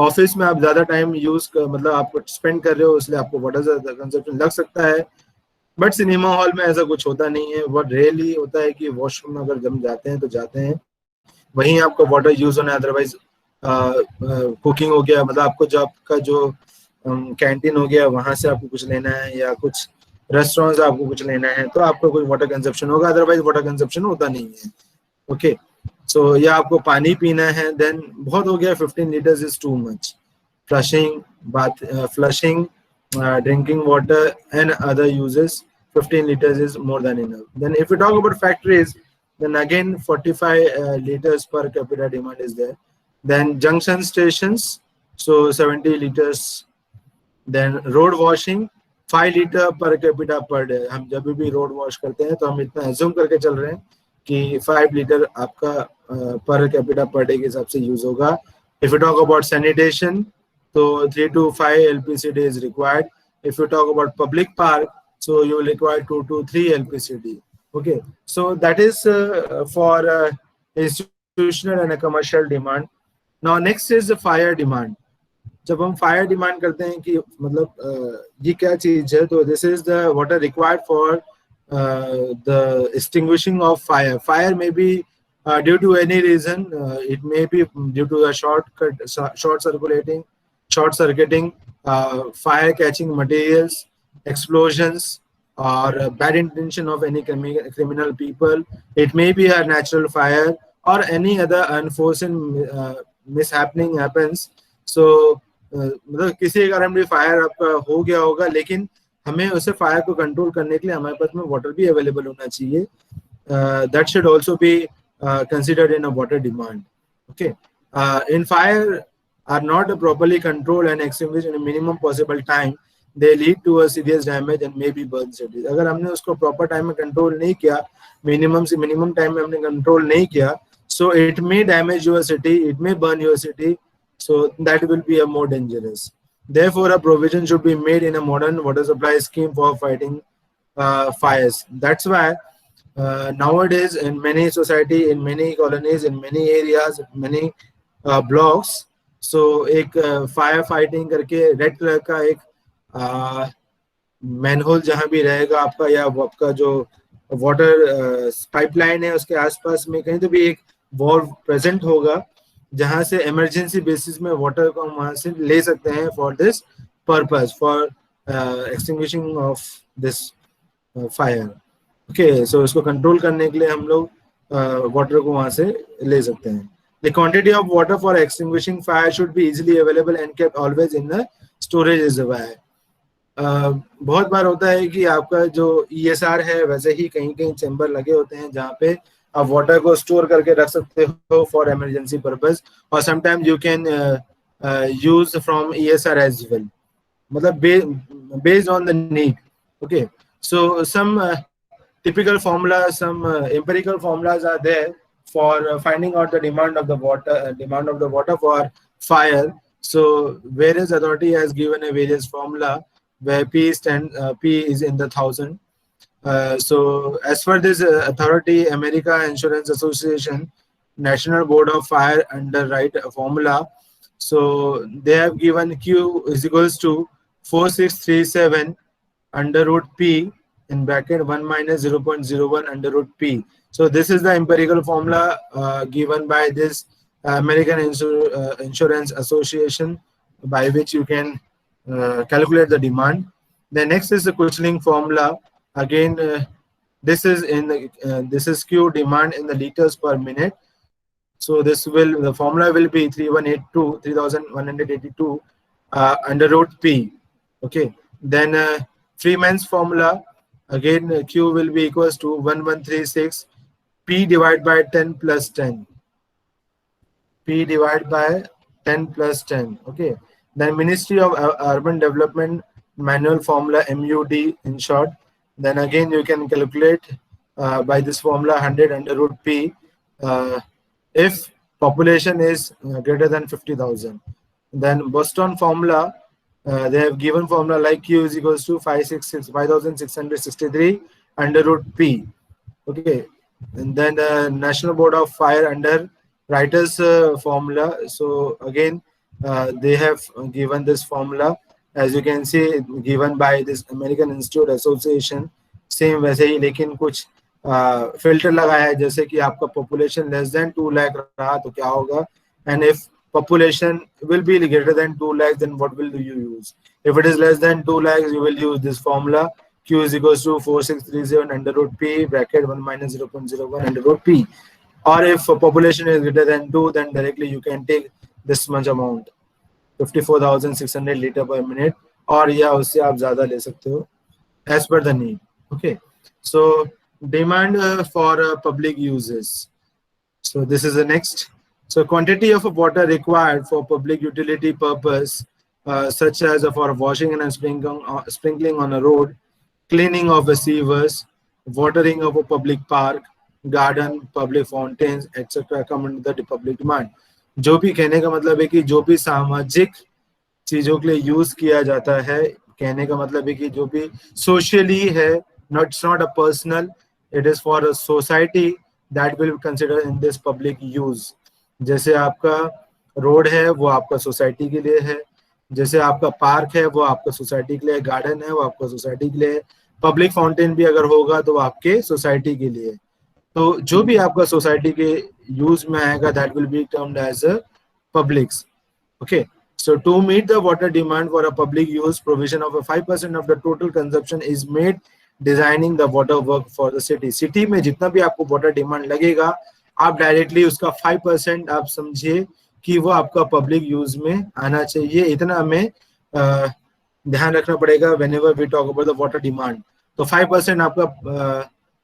ऑफिस में आप ज्यादा टाइम मतलब आप स्पेंड कर रहे हो, इसलिए आपको वाटर कंजप्शन लग सकता है. बट सिनेमा हॉल में ऐसा कुछ होता नहीं है. बहुत रेयरली होता है कि वॉशरूम में अगर जम जाते हैं तो जाते हैं, वहीं आपको वाटर यूज होना है. अदरवाइज कुकिंग हो गया, मतलब आपको जो आपका जो कैंटीन हो गया, वहां से आपको कुछ लेना है, या कुछ रेस्टोरेंट से आपको कुछ लेना है, तो आपको कोई वाटर कंजप्शन होगा. अदरवाइज वाटर कंजप्शन होता नहीं है. ओके, सो या आपको पानी पीना है, देन बहुत हो गया, 15 litres is too much. Flushing, drinking water and other uses, 15 liters is more than enough. Then if we talk about factories, then again 45 liters per capita demand is there. Then junction stations, so 70 liters. Then road washing, 5 liter per capita per day. हम जब भी रोड वॉश करते हैं तो हम इतना एज्यूम करके चल रहे हैं कि 5 लीटर आपका पर कैपिटा पर डे के हिसाब से यूज होगा. If you talk about sanitation, so 3 to 5 LPCD is required. If you talk about public park, so you will require 2 to 3 LPCD. Okay, so that is for institutional and a commercial demand. Now next is the fire demand. जब हम फायर डिमांड करते हैं कि मतलब ये क्या चीज है, तो this is the water required for the extinguishing of fire. Fire may be due to any reason. It may be due to a short circuiting, fire catching materials, explosions, or bad intention of any criminal people. It may be a natural fire or any other unforeseen mishappening happens. So मतलब किसी कारण भी फायर आपका हो गया होगा, लेकिन हमें उसे फायर को कंट्रोल करने के लिए हमारे पास में वाटर भी अवेलेबल होना चाहिए. That should also be considered in a water demand. Okay, in fire are not properly controlled and extinguished in a minimum possible time, they lead to a serious damage and maybe burn cities. अगर हमने उसको प्रॉपर टाइम में कंट्रोल नहीं किया, मिनिमम से मिनिमम टाइम में हमने कंट्रोल नहीं किया, so it may damage your city, it may burn your city, so that will be a more dangerous. Therefore a provision should be made in a modern water supply scheme for fighting fires. That's why nowadays in many society, in many colonies, in many areas, many blocks, so एक फायर फाइटिंग करके रेड कलर का एक मैनहोल जहां भी रहेगा आपका, या आपका जो वाटर पाइपलाइन है उसके आसपास में कहीं तो भी एक वॉल्व प्रेजेंट होगा जहां से इमरजेंसी बेसिस में वाटर को हम वहां से ले सकते हैं for this purpose, for extinguishing of this fire. Okay, so इसको कंट्रोल करने के लिए हम लोग वाटर को वहां से ले सकते हैं। The quantity of water for extinguishing fire should be easily available and kept always in the storage reservoir. बहुत बार होता है कि आपका जो ESR है वैसे ही कहीं कहीं चैम्बर लगे होते हैं जहाँ पे आप वाटर को स्टोर करके रख सकते हो फॉर इमरजेंसी पर्पस, और sometimes you can use from ESR as well, मतलब based on the need. Okay, so some typical formulas, some empirical formulas are there for finding out the demand of the water for fire. So various authority has given a various formula where P is in the thousand. So as for this authority, America Insurance Association, National Board of Fire underwrite a formula. So they have given Q is equals to 4637 under root P in bracket 1 minus 0.01 under root P. So this is the empirical formula given by this American Insurance Association, by which you can calculate the demand. The next is the Kuchling formula. Again, this is Q demand in the liters per minute. So the formula will be 3182 under root P. Okay. Then Freeman's formula, again Q will be equals to 1136 P divided by 10 plus 10. P divided by 10 plus 10. Okay. Then Ministry of Urban Development manual formula, MUD in short. Then again you can calculate by this formula 100 under root P if population is greater than 50,000. Then Boston formula, they have given formula like Q is equals to 5663 under root P. Okay, and then National Board of Fire under writers formula. So again, they have given this formula, as you can see, given by this American Institute Association. Same वैसे ही, लेकिन कुछ फिल्टर लगाया है, जैसे कि आपका पॉपुलेशन लेस देन 2 लाख रहा तो क्या होगा, and if population will be greater than 2 lakhs, then what will you use? If it is less than 2 lakhs, you will use this formula. Q is equals to 4637 under root P bracket 1 minus 0.01 under root P. Or if population is greater than 2, then directly you can take this much amount, 54,600 liter per minute, और या उससे आप ज़्यादा ले सकते हो as per the need. Okay, so demand for public uses. So this is the next. So quantity of water required for public utility purpose, such as for washing and sprinkling on a road, cleaning of the sewers, watering of a public park, garden, public fountains, etc. come under the public demand. जो भी कहने का मतलब है कि जो भी सामाजिक चीजों के लिए यूज किया जाता है, कहने का मतलब है कि जो भी सोशली है, it's not a personal, it is for a society that will consider in this public use. जैसे आपका रोड है वो आपका सोसाइटी के लिए है, जैसे आपका पार्क है वो आपका सोसाइटी के लिए, गार्डन है वो आपका सोसाइटी के लिए, पब्लिक फाउंटेन भी अगर होगा तो आपके सोसाइटी के लिए। तो जो भी आपका सोसाइटी के यूज में आएगा that will be termed as a publics. Okay, so to meet the water demand for a public use, provision of a 5% of the total consumption is made designing the water work for the city. City में जितना भी आपको water demand लगेगा, आप डायरेक्टली उसका 5% आप समझिए कि वो आपका पब्लिक यूज में आना चाहिए. इतना हमें ध्यान रखना पड़ेगा whenever we talk about the water demand. तो 5% आपका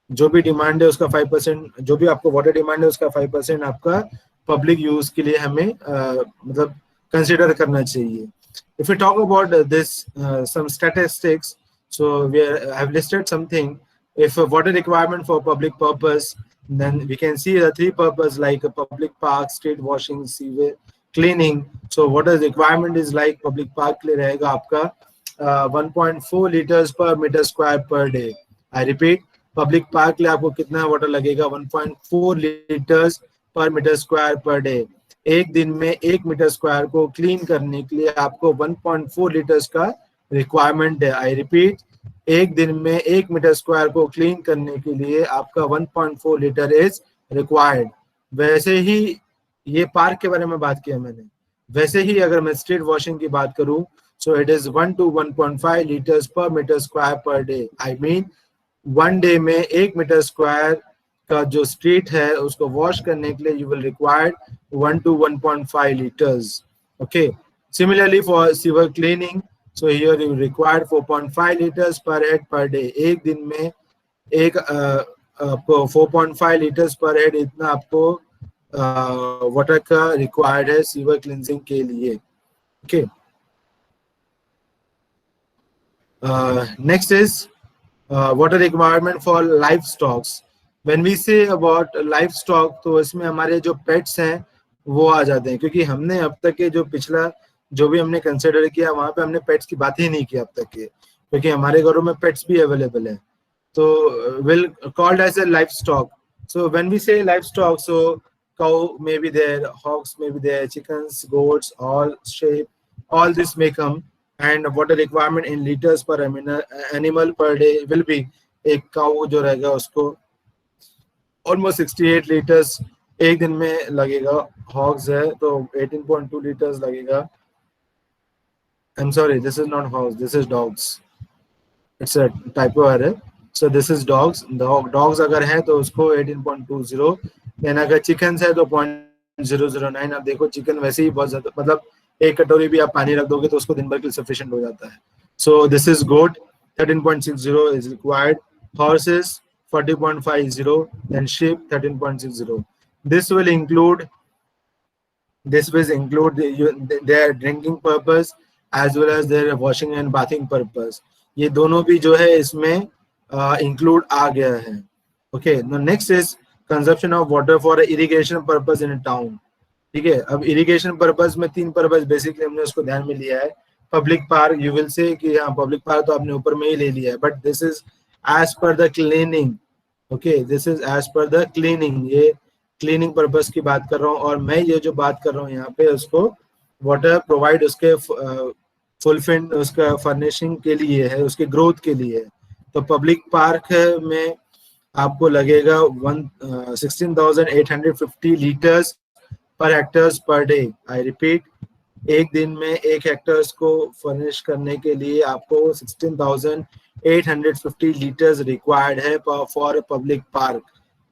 जो भी डिमांड है उसका 5%, जो भी आपको वाटर डिमांड है उसका 5% आपका पब्लिक यूज के लिए हमें मतलब कंसिडर करना चाहिए. If we talk about this some statistics, so I have listed something. If a water requirement for public purpose, then we can see the 3 purpose like a public park, street washing, sewer cleaning. So water requirement is like public park के लिए रहेगा आपका 1.4 liters per meter square per day. I repeat, public park के लिए आपको कितना वाटर लगेगा, 1.4 liters per meter square per day. एक दिन में 1 मीटर स्क्वायर को क्लीन करने के लिए आपको 1.4 लीटर्स का रिक्वायरमेंट है. आई रिपीट, एक दिन में 1 मीटर स्क्वायर को क्लीन करने के लिए आपका 1.4 लीटर इज रिक्वायर्ड। वैसे ही ये पार्क के बारे में बात किया मैंने, वैसे ही अगर मैं स्ट्रीट वॉशिंग की बात करूं, सो इट इज 1 to 1.5 litres per metre square per day. I mean 1 day में 1 मीटर स्क्वायर का जो स्ट्रीट है उसको वॉश करने के लिए you will require 1 to 1.5 liters. Okay. Similarly for sewer cleaning, so here you require 4.5 liters per head per day. एक दिन में एक आपको 4.5 liters per head इतना आपको वाटर का रिक्वायर्ड है सीवर क्लींजिंग के लिए। Okay, next is water requirement for life stocks. When we say about life stock, तो इसमें हमारे जो पेट्स हैं वो आ जाते हैं, क्योंकि हमने अब तक के जो पिछला जो भी हमने कंसिडर किया वहां पे हमने पेट्स की बात ही नहीं की अब तक के, क्योंकि हमारे घरों में पेट्स भी अवेलेबल है, तो will called as a livestock. So when we say livestock, so cow may be there, hogs may be there, chickens, goats, all sheep, all this may come, and water requirement in liters per animal per day will be, एक काऊ जो रहेगा उसको ऑलमोस्ट 68 लीटर्स एक दिन में लगेगा। हॉग्स है तो 18.2 लीटर्स लगेगा। I am sorry, this is not hogs, this is dogs, it's a typo error. So this is dogs. Dogs अगर है तो उसको 18.20, देन अगर चिकन है तो 0.009। अब देखो चिकन वैसे ही बहुत ज्यादा, मतलब एक कटोरी भी आप पानी रख दोगे तो उसको दिन भर के लिए सफिशिएंट हो जाता है। So this is goat 13.60 is required, horses 40.50, then sheep 13.60. This will include their drinking purpose as well as their washing and bathing purpose. ये दोनों भी जो है इसमें include आ गया है। Okay, now next is consumption of water for irrigation purpose in a town. ठीक है, अब इरिगेशन पर्पस में 3 पर्पस बेसिकली हमने उसको ध्यान में लिया है। Public park, you will say कि हाँ पब्लिक पार्क तो आपने ऊपर में ही ले लिया है, but this is as per the cleaning. Okay, this is as per the cleaning, ये क्लीनिंग पर्पस की बात कर रहा हूँ। और मैं ये जो बात कर रहा हूँ यहाँ पे उसको वाटर प्रोवाइड उसके फुलफिल उसका फर्निशिंग के लिए है, उसके ग्रोथ के लिए है। तो पब्लिक पार्क में आपको लगेगा 16,850 लीटर्स पर हेक्टर्स पर डे। आई रिपीट, एक दिन में 1 हेक्टर्स को फर्निश करने के लिए आपको 16,850 लीटर्स रिक्वायर्ड है for a public park.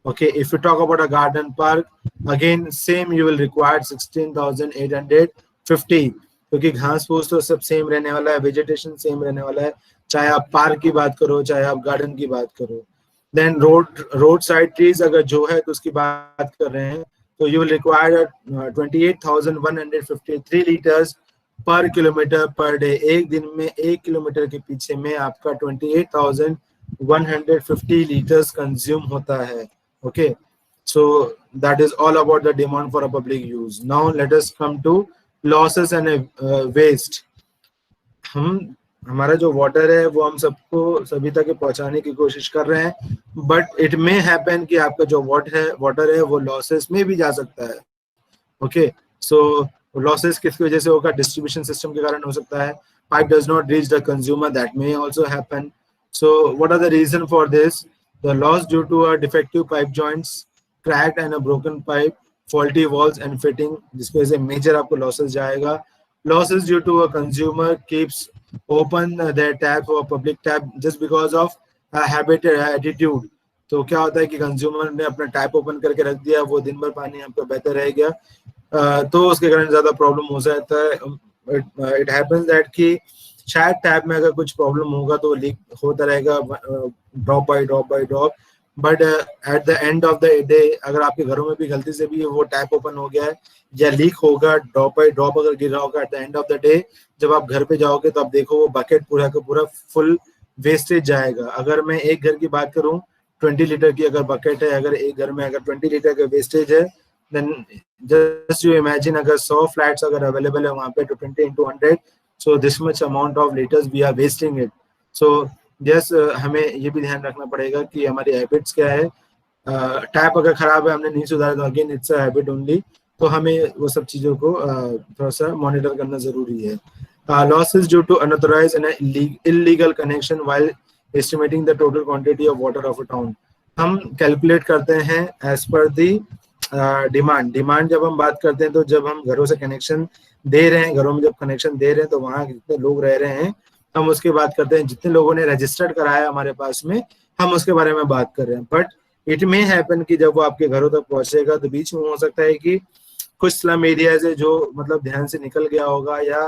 Okay, if you talk about a garden park, again same you will require 16,850, क्योंकि घास फूस तो सब सेम रहने वाला है, वेजिटेशन सेम रहने वाला है, चाहे आप पार्क की बात करो चाहे आप गार्डन की बात करो। देन रोड साइड ट्रीज अगर जो है तो उसकी बात कर रहे हैं, तो you will require 28,153 liters per kilometer per day। एक दिन में 1 किलोमीटर के पीछे में आपका 28,150 liters कंज्यूम होता है। Okay, so that is all about the demand for a public use. Now let us come to losses and waste. हमारा जो वाटर है वो हम सबको सभी तक पहुंचाने की कोशिश कर रहे हैं, बट इट मे हैपन कि आपका जो वाटर है वो लॉसेस में भी जा सकता है। ओके, सो लॉसेस किसकी वजह से होगा? डिस्ट्रीब्यूशन सिस्टम के कारण हो सकता है। Pipe does not reach the consumer, that may also happen. So what are the reason for this? The loss due to a defective pipe joints, cracked and a broken pipe, faulty walls and fitting, जिसकी वजह से मेजर आपको लॉसेस जाएगा। Losses due to a consumer keeps open their tap or public tap just because of habit attitude। तो क्या होता है कि कंज्यूमर ने अपना टैप ओपन करके रख दिया, वो दिन भर पानी आपका बहता रह गया, तो उसके कारण ज्यादा प्रॉब्लम हो जाता है। इट हैपेंस दैट कि शायद टैप में अगर कुछ प्रॉब्लम होगा तो लीक होता रहेगा drop by drop, but at the end of the day अगर आपके घरों में भी गलती से भी वो टैप ओपन हो गया है या लीक होगा, ड्रॉप बाय ड्रॉप अगर गिर रहा होगा, eight the end of the day जब आप घर पे जाओगे तो आप देखो वो बकेट पूरा का पूरा फुल वेस्टेज जाएगा। अगर मैं एक घर की बात करूं, 20 लीटर की अगर बकेट है, अगर एक घर में अगर 20 लीटर का वेस्टेज है, देन जस्ट यू इमेजिन अगर 100 फ्लैट्स अगर अवेलेबल है वहां पे, तो 20 into 100, so this much amount of litres we are wasting it. So yes, हमें ये भी ध्यान रखना पड़ेगा कि हमारी हैबिट्स क्या है। टैप अगर खराब है, हमने नहीं सुधारा, तो again it's a habit only, तो हमें वो सब चीजों को थोड़ा सा मॉनिटर करना जरूरी है। Losses due to unauthorized and illegal connection while estimating the total quantity of water of a town. हम कैलकुलेट करते हैं एज पर दी डिमांड जब हम बात करते हैं तो जब हम घरों से कनेक्शन दे रहे हैं, घरों में जब कनेक्शन दे रहे हैं तो वहाँ जितने लोग रह रहे हैं हम उसकी बात करते हैं, जितने लोगों ने रजिस्टर्ड कराया हमारे पास में हम उसके बारे में बात कर रहे हैं. बट इट मे हैपन कि जब वो आपके घरों तक पहुंचेगा तो बीच में हो सकता है कि कुछ स्लम एरियाज है जो मतलब ध्यान से निकल गया होगा या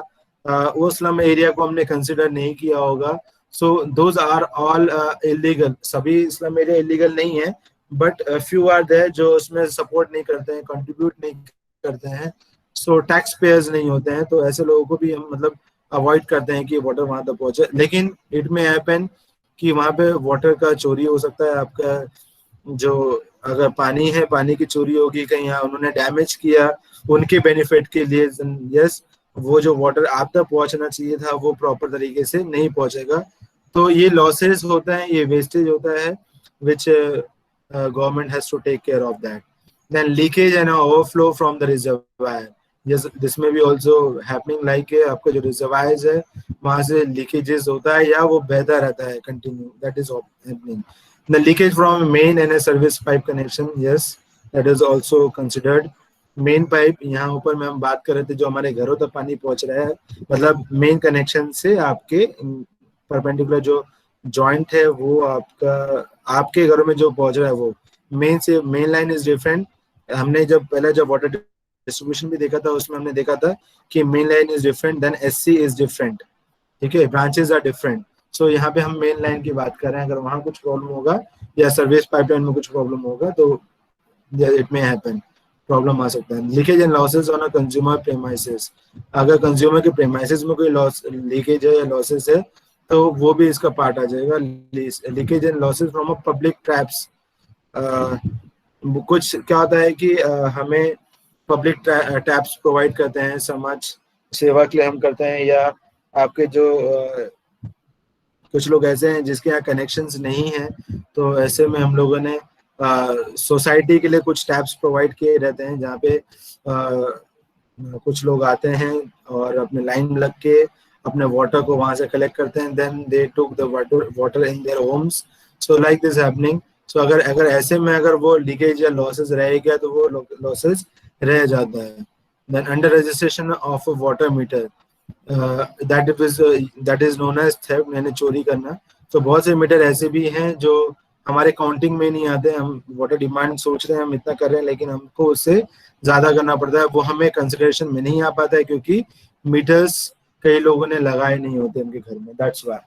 वो स्लम एरिया को हमने कंसिडर नहीं किया होगा. So those are all illegal. सभी स्लम एरिया इलीगल नहीं है, बट फ्यू आर देयर जो उसमें सपोर्ट नहीं करते हैं, कंट्रीब्यूट नहीं करते हैं, सो टैक्स पेयर्स नहीं होते हैं. तो ऐसे लोगों को भी हम मतलब अवॉइड करते हैं कि वाटर वहां तक पहुंचे. लेकिन इट में हैपन कि वहां पे वाटर का चोरी हो सकता है. आपका जो अगर पानी है, पानी की चोरी होगी, कहीं यहाँ उन्होंने डैमेज किया उनके बेनिफिट के लिए, यस वो जो वाटर आप तक पहुंचना चाहिए था वो प्रॉपर तरीके से नहीं पहुंचेगा. तो ये लॉसेस होता है, ये वेस्टेज होता है which government has to take care of that. Then leakage and overflow from the reservoir. yes, this may be also happening like आपका जो रिजर्वायर्स है वहां से लीकेजेस होता है या वो बहता रहता है continue. That is happening. The leakage from main and a service pipe connection, yes, that is also considered. Main pipe यहाँ ऊपर में हम बात कर रहे थे जो हमारे घरों तक पानी पहुंच रहा है, मतलब मेन कनेक्शन से आपके परपेंडिकुलर जो जॉइंट है वो आपके घरों में जो पहुंच रहा है वो मेन से. Main line is different. हमने जब वाटर डिस्ट्रीब्यूशन भी देखा था उसमें हमने देखा था कि main line is different then SC is different. ठीक है, ब्रांचेस आर डिफरेंट. सो यहाँ पे हम मेन लाइन की बात कर रहे हैं. अगर वहाँ कुछ प्रॉब्लम होगा या सर्विस पाइपलाइन में कुछ प्रॉब्लम होगा तो इट मे हैपन, प्रॉब्लम आ सकता है. Leakage and losses on a consumer premises. अगर कंज्यूमर के प्रेमाइसेस में कोई लॉस लीकेज है या लॉसेस है तो वो भी इसका पार्ट आ जाएगा. Leakage and losses from a public traps. कुछ क्या होता है कि हमें पब्लिक टैप्स प्रोवाइड करते हैं, समाज सेवा के लिए हम करते हैं, या आपके जो कुछ लोग ऐसे हैं जिसके यहाँ कनेक्शंस नहीं हैं तो ऐसे में हम लोगों ने सोसाइटी के लिए कुछ टैप्स प्रोवाइड किए रहते हैं जहाँ पे कुछ लोग आते हैं और अपने लाइन लग के अपने वाटर को वहां से कलेक्ट करते हैं. Then they took the water in their homes. So like this happening. So अगर ऐसे में अगर वो लीकेज या लॉसेस रह गया तो वो लॉसेस रह जाता है. Then under registration of a water meter, that is known as theft, यानी चोरी करना. तो बहुत से मीटर ऐसे भी हैं जो हमारे काउंटिंग में नहीं आते. हम वाटर डिमांड सोच रहे हैं हम इतना कर रहे हैं लेकिन हमको उससे ज्यादा करना पड़ता है, वो हमें कंसिडरेशन में नहीं आ पाता है क्योंकि मीटर्स कई लोगों ने लगाए नहीं होते उनके घर में. That's why.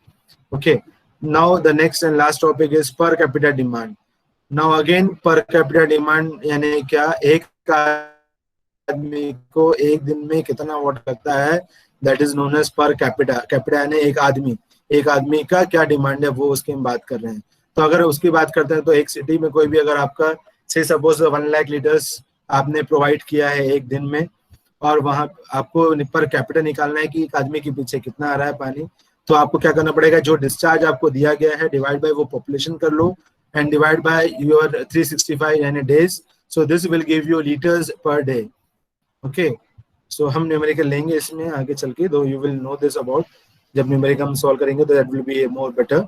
Okay, now the next and last topic is पर कैपिटा डिमांड. नाउ अगेन पर कैपिटा डिमांड यानी क्या, एक आदमी को एक दिन में कितना वाटर लगता है, that is known as per capita. Capita यानी एक आदमी का क्या डिमांड है वो उसकी हम बात कर रहे हैं. तो अगर उसकी बात करते हैं तो एक सिटी में कोई भी अगर आपका से सपोज 1 लाख लीटर्स आपने प्रोवाइड किया है एक दिन में और वहां आपको पर कैपिटा निकालना है कि एक आदमी के पीछे कितना आ रहा है पानी, तो आपको क्या करना पड़ेगा, जो डिस्चार्ज आपको दिया गया है डिवाइड बाय वो पॉपुलेशन कर लो एंड डिवाइड बाय योर 365 यानी days. So this will give you litres per day. Okay, so हम न्यूमेरिकल लेंगे इसमें आगे चल के, though you will know this about. जब न्यूमेरिकल हम सॉल्व करेंगे तो that will be more better.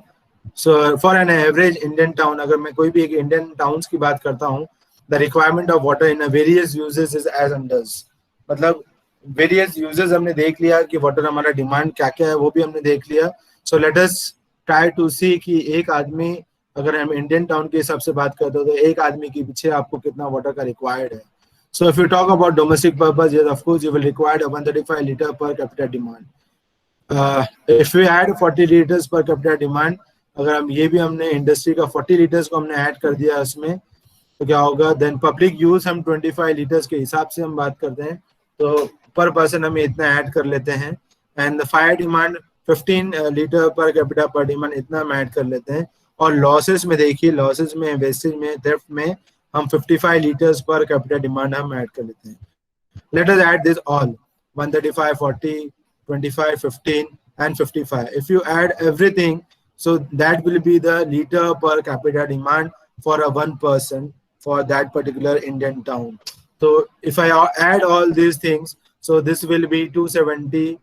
So for an average Indian town, अगर मैं कोई भी एक इंडियन टाउन्स की बात करता हूँ, the requirement of water in various uses is as unders. मतलब वेरियस यूजेस हमने देख लिया कि वाटर हमारा डिमांड क्या क्या है वो भी हमने देख लिया. So let us try to see कि एक आदमी, अगर हम इंडियन टाउन के हिसाब से बात करते हो तो एक आदमी के पीछे आपको कितना वाटर का रिक्वायर्ड है. So if you talk about domestic purpose, yes, of course, you will require a 135 liter per capita demand. If we add 40 liters per capita demand, अगर हम ये भी हमने इंडस्ट्री का 40 लीटर्स को हमने ऐड कर दिया उसमें तो क्या होगा, देन पब्लिक यूज हम 25 लीटर्स के हिसाब से हम बात करते हैं तो पर पर्सन हम इतना ऐड कर लेते हैं. And the fire demand 15 litre per capita पर डिमांड इतना हम ऐड कर लेते हैं. और लॉसेस में देखिए, लॉसेस में, वेस्टेज में, थेफ्ट में हम 55 लीटर्स पर कैपिटा डिमांड हम ऐड कर लेते हैं. Let us add this all 135, 40, 25, 15 and 55. If you add everything, so that will be the liter per capita demand for a one person for that particular Indian town. So if I add all these things, so this will be 270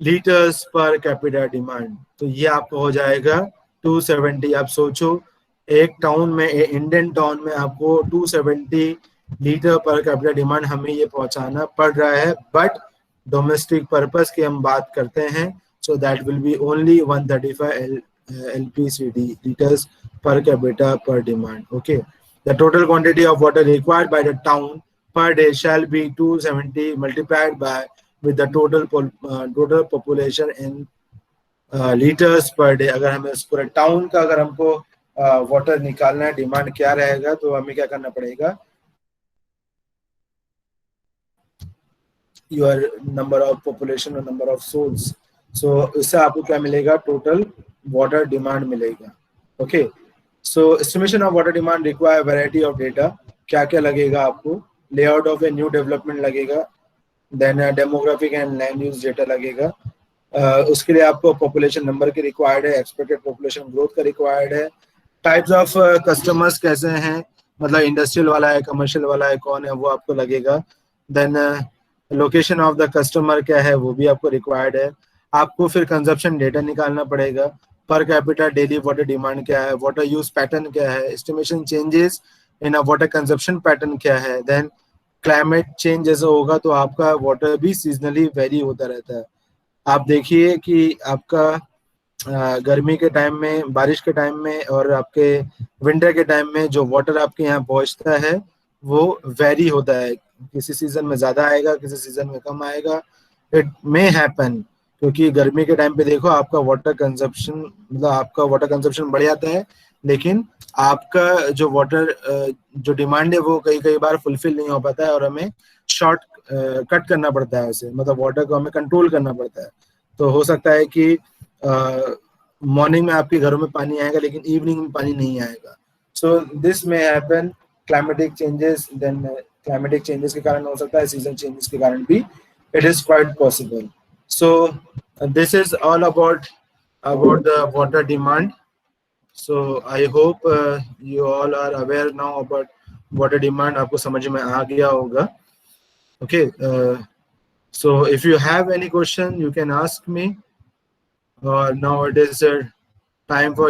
litres per capita demand. तो ये आपको हो जाएगा 270। आप सोचो एक टाउन में, इंडियन टाउन में आपको 270 लीटर पर कैपिटा डिमांड हमें ये पहुंचाना पड़ रहा है, बट डोमेस्टिक पर्पस की हम बात करते हैं, सो that will B only 135 LPCD liters per capita per demand. Okay, the total quantity of water required by the town per day shall be 270 multiplied by with the total population in liters per day। अगर हमें उस पूरे टाउन का अगर हमको वाटर निकालना है, डिमांड क्या रहेगा, तो हमें क्या करना पड़ेगा, योर नंबर ऑफ पॉपुलेशन और नंबर ऑफ सोल्स। सो इससे आपको क्या मिलेगा, टोटल वाटर डिमांड मिलेगा। Okay, so estimation of water demand require variety of data. क्या क्या लगेगा आपको, layout of a new development लगेगा, then demographic and land use data लगेगा। उसके लिए आपको पॉपुलेशन नंबर की रिक्वायर्ड है, एक्सपेक्टेड पॉपुलेशन ग्रोथ का रिक्वायर्ड है, टाइप्स ऑफ कस्टमर्स कैसे हैं, मतलब इंडस्ट्रियल वाला है, कमर्शियल वाला है, कौन है, वो आपको लगेगा। Then location of the customer क्या है, वो भी आपको रिक्वायर्ड है। आपको फिर कंजप्शन डेटा निकालना पड़ेगा, per capita daily water demand क्या है, वाटर यूज पैटर्न क्या है, estimation changes in a water consumption pattern क्या है। देन क्लाइमेट चेंज जैसे होगा तो आपका वाटर भी सीजनली वेरी होता रहता है। आप देखिए कि आपका गर्मी के टाइम में, बारिश के टाइम में और आपके विंटर के टाइम में जो वाटर आपके यहाँ पहुंचता है वो वेरी होता है, किसी सीजन में ज्यादा आएगा, किसी सीजन में कम आएगा, इट मे हैपन। क्योंकि गर्मी के टाइम पे देखो आपका वाटर कंजप्शन, मतलब आपका वाटर कंजप्शन बढ़ जाता है, लेकिन आपका जो वाटर जो डिमांड है वो कई कई बार फुलफिल नहीं हो पाता है और हमें शॉर्ट कट करना पड़ता है उसे, मतलब वाटर को हमें कंट्रोल करना पड़ता है। तो हो सकता है कि मॉर्निंग में आपके घरों में पानी आएगा लेकिन इवनिंग में पानी नहीं आएगा। So this may happen, climatic changes, then climatic changes के कारण हो सकता है, सीजन चेंजेस के कारण भी it is quite possible. So this is all about the water demand. So I hope you all are aware now about water demand, आपको समझ में आ गया होगा। Okay, so if you have any question you can ask me, or now it is time for